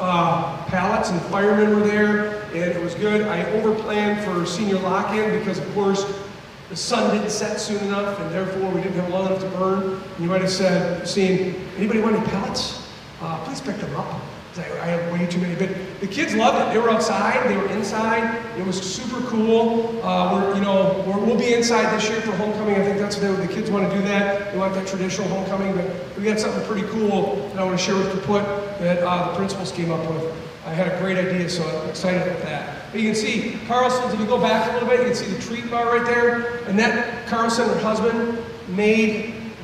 pallets, and the firemen were there, and it was good. I overplanned for senior lock-in because, of course, the sun didn't set soon enough, and therefore we didn't have long enough to burn. And you might have seen, anybody want any pellets? Please pick them up. I have way too many, but the kids loved it. They were outside, they were inside. It was super cool. We'll be inside this year for homecoming. I think that's the kids want to do that. They want that traditional homecoming, but we got something pretty cool that I want to share with Kaput that the principals came up with. I had a great idea, so I'm excited about that. But you can see Carlson's, if you go back a little bit, you can see the treat bar right there. Annette Carlson, her husband,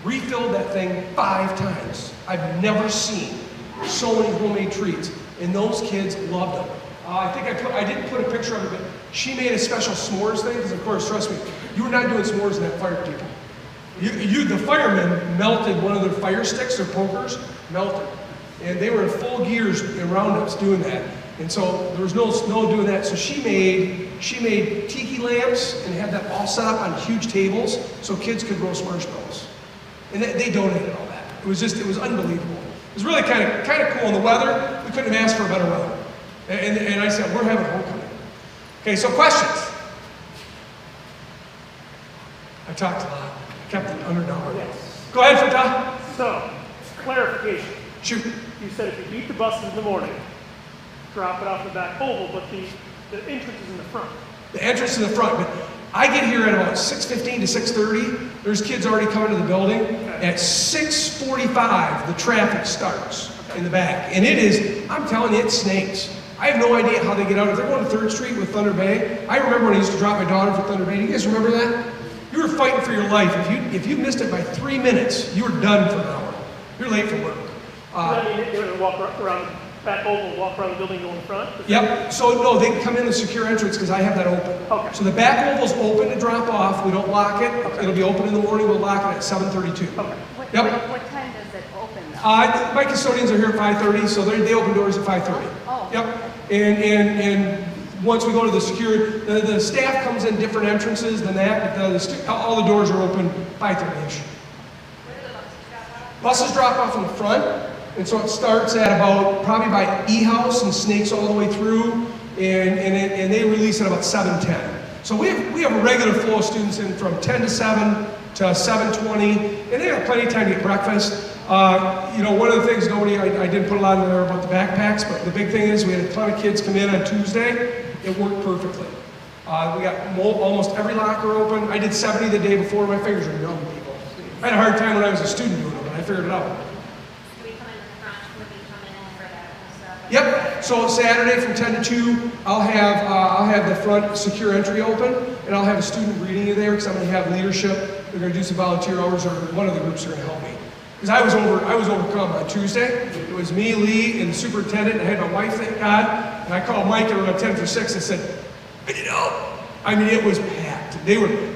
refilled that thing 5 times. I've never seen so many homemade treats, and those kids loved them. I didn't put a picture of it, but she made a special s'mores thing, because of course, trust me, you were not doing s'mores in that fire, people. The firemen melted one of their fire sticks, their pokers, melted. And they were in full gears around us doing that. And so there was no doing that. So she made tiki lamps and had that all set up on huge tables so kids could roast marshmallows. And they donated all that. It was unbelievable. It was really kind of cool. And the weather, we couldn't have asked for a better weather. And I said, we're having homecoming. Okay, so questions. I talked a lot. I kept it under an hour. Yes. Go ahead, Fatah. So, clarification. Shoot. You said if you beat the buses in the morning, drop it off the back oval, but the entrance is in the front. The entrance in the front. But I get here at about 6:15 to 6:30. There's kids already coming to the building. Okay. At 6:45, the traffic starts in the back. And it is, I'm telling you, it's snakes. I have no idea how they get out. If they're going to 3rd Street with Thunder Bay, I remember when I used to drop my daughter for Thunder Bay. Do you guys remember that? You were fighting for your life. If you missed it by 3 minutes, you were done for an hour. You're late for work. Does that mean they're going to walk around the back oval, walk around the building, go in front? Yep. So no, they can come in the secure entrance because I have that open. Okay. So the back oval's open to drop off. We don't lock it. Okay. It'll be open in the morning. We'll lock it at 7:32. Okay. Yep. What time does it open though? My custodians are here at 5:30, so they open doors at 5:30. Oh. Yep. And once we go to the secure, the staff comes in different entrances than that. But all the doors are open 5:30ish. Buses drop off in the front, and so it starts at about probably by E-House and snakes all the way through, and they release at about 7:10. So we have a regular flow of students in from 10 to 7 to 7:20, and they have plenty of time to get breakfast. One of the things I didn't put a lot in there about the backpacks, but the big thing is we had a ton of kids come in on Tuesday. It worked perfectly. We got almost every locker open. I did 70 the day before. My fingers are numb, people. I had a hard time when I was a student doing it, but I figured it out. We come in the front, we come in for that and stuff. Yep. So Saturday from 10 to 2, I'll have the front secure entry open, and I'll have a student greeting you there because I'm going to have leadership. They're going to do some volunteer hours, or one of the groups are going to help me. Because I was overcome on Tuesday. It was me, Lee, and the superintendent. I had my wife, thank God. And I called Mike at around 10 for 6 and said, I need help. I mean, it was packed.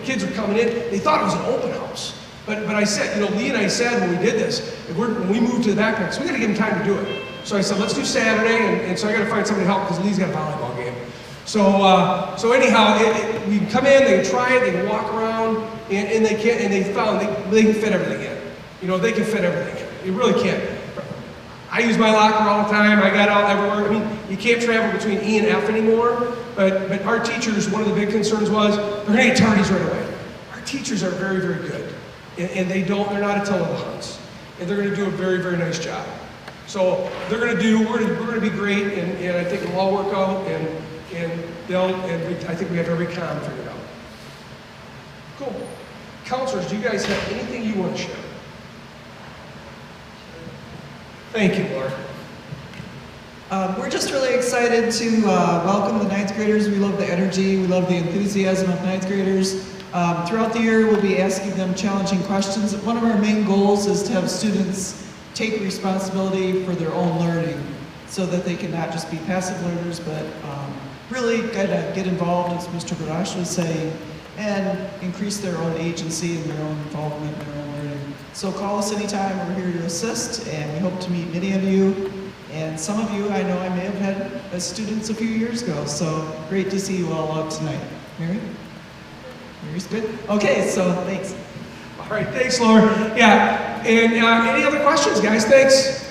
Kids were coming in. They thought it was an open house. But I said, Lee and I said when we did this, when we moved to the backpacks, we got to give them time to do it. So I said, let's do Saturday, and so I got to find somebody to help because Lee's got a volleyball game. So anyhow, we come in, they can try it, they can walk around, and they found they can fit everything in. They can fit everything in. You really can. I use my locker all the time. I got out everywhere. I mean, you can't travel between E and F anymore. But our teachers, one of the big concerns was they're going to get tardies right away. Our teachers are very, very good, and they're not a tail of the hunts, and they're going to do a very, very nice job. So we're going to be great, and I think it'll all work out, and I think we have every con figured out. Cool. Counselors, do you guys have anything you want to share? Thank you, Laura. We're just really excited to welcome the 9th graders. We love the energy, we love the enthusiasm of 9th graders. Throughout the year, we'll be asking them challenging questions. One of our main goals is to have students take responsibility for their own learning so that they can not just be passive learners, but really get involved, as Mr. Barash was saying, and increase their own agency and their own involvement in their own learning. So call us anytime, we're here to assist, and we hope to meet many of you. And some of you I know I may have had as students a few years ago, so great to see you all out tonight. Mary? Mary's good? Okay, so thanks. All right, thanks, Laura. Yeah, and any other questions, guys? Thanks.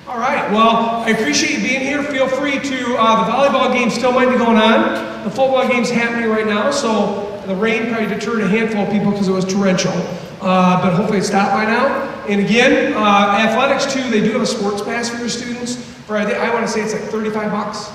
All right, well, I appreciate you being here. Feel free to, the volleyball game still might be going on. The football game's happening right now, so the rain probably deterred a handful of people because it was torrential. But hopefully it stopped by now. And again, athletics too, they do have a sports pass for your students. I want to say it's like $35.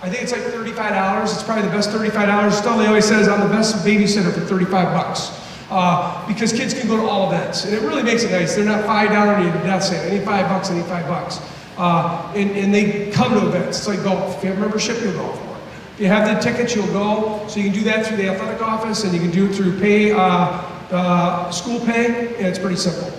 I think it's like $35. It's probably the best $35. Stanley always says I'm the best babysitter for $35. Because kids can go to all events. And it really makes it nice. They're not $5 to death saying, I need $5, I need $5. And they come to events. It's like golf. If you have a membership, you'll go for it. If you have the tickets, you'll go. So you can do that through the athletic office, and you can do it through school pay, and it's pretty simple.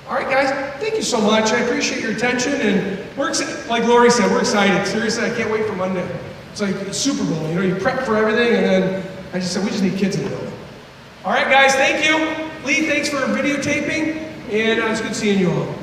All right, guys, thank you so much. I appreciate your attention, and we're like Lori said, we're excited. Seriously, I can't wait for Monday. It's like Super Bowl, you prep for everything, and then I just said, we just need kids in the building. All right, guys, thank you. Lee, thanks for videotaping, and it's good seeing you all.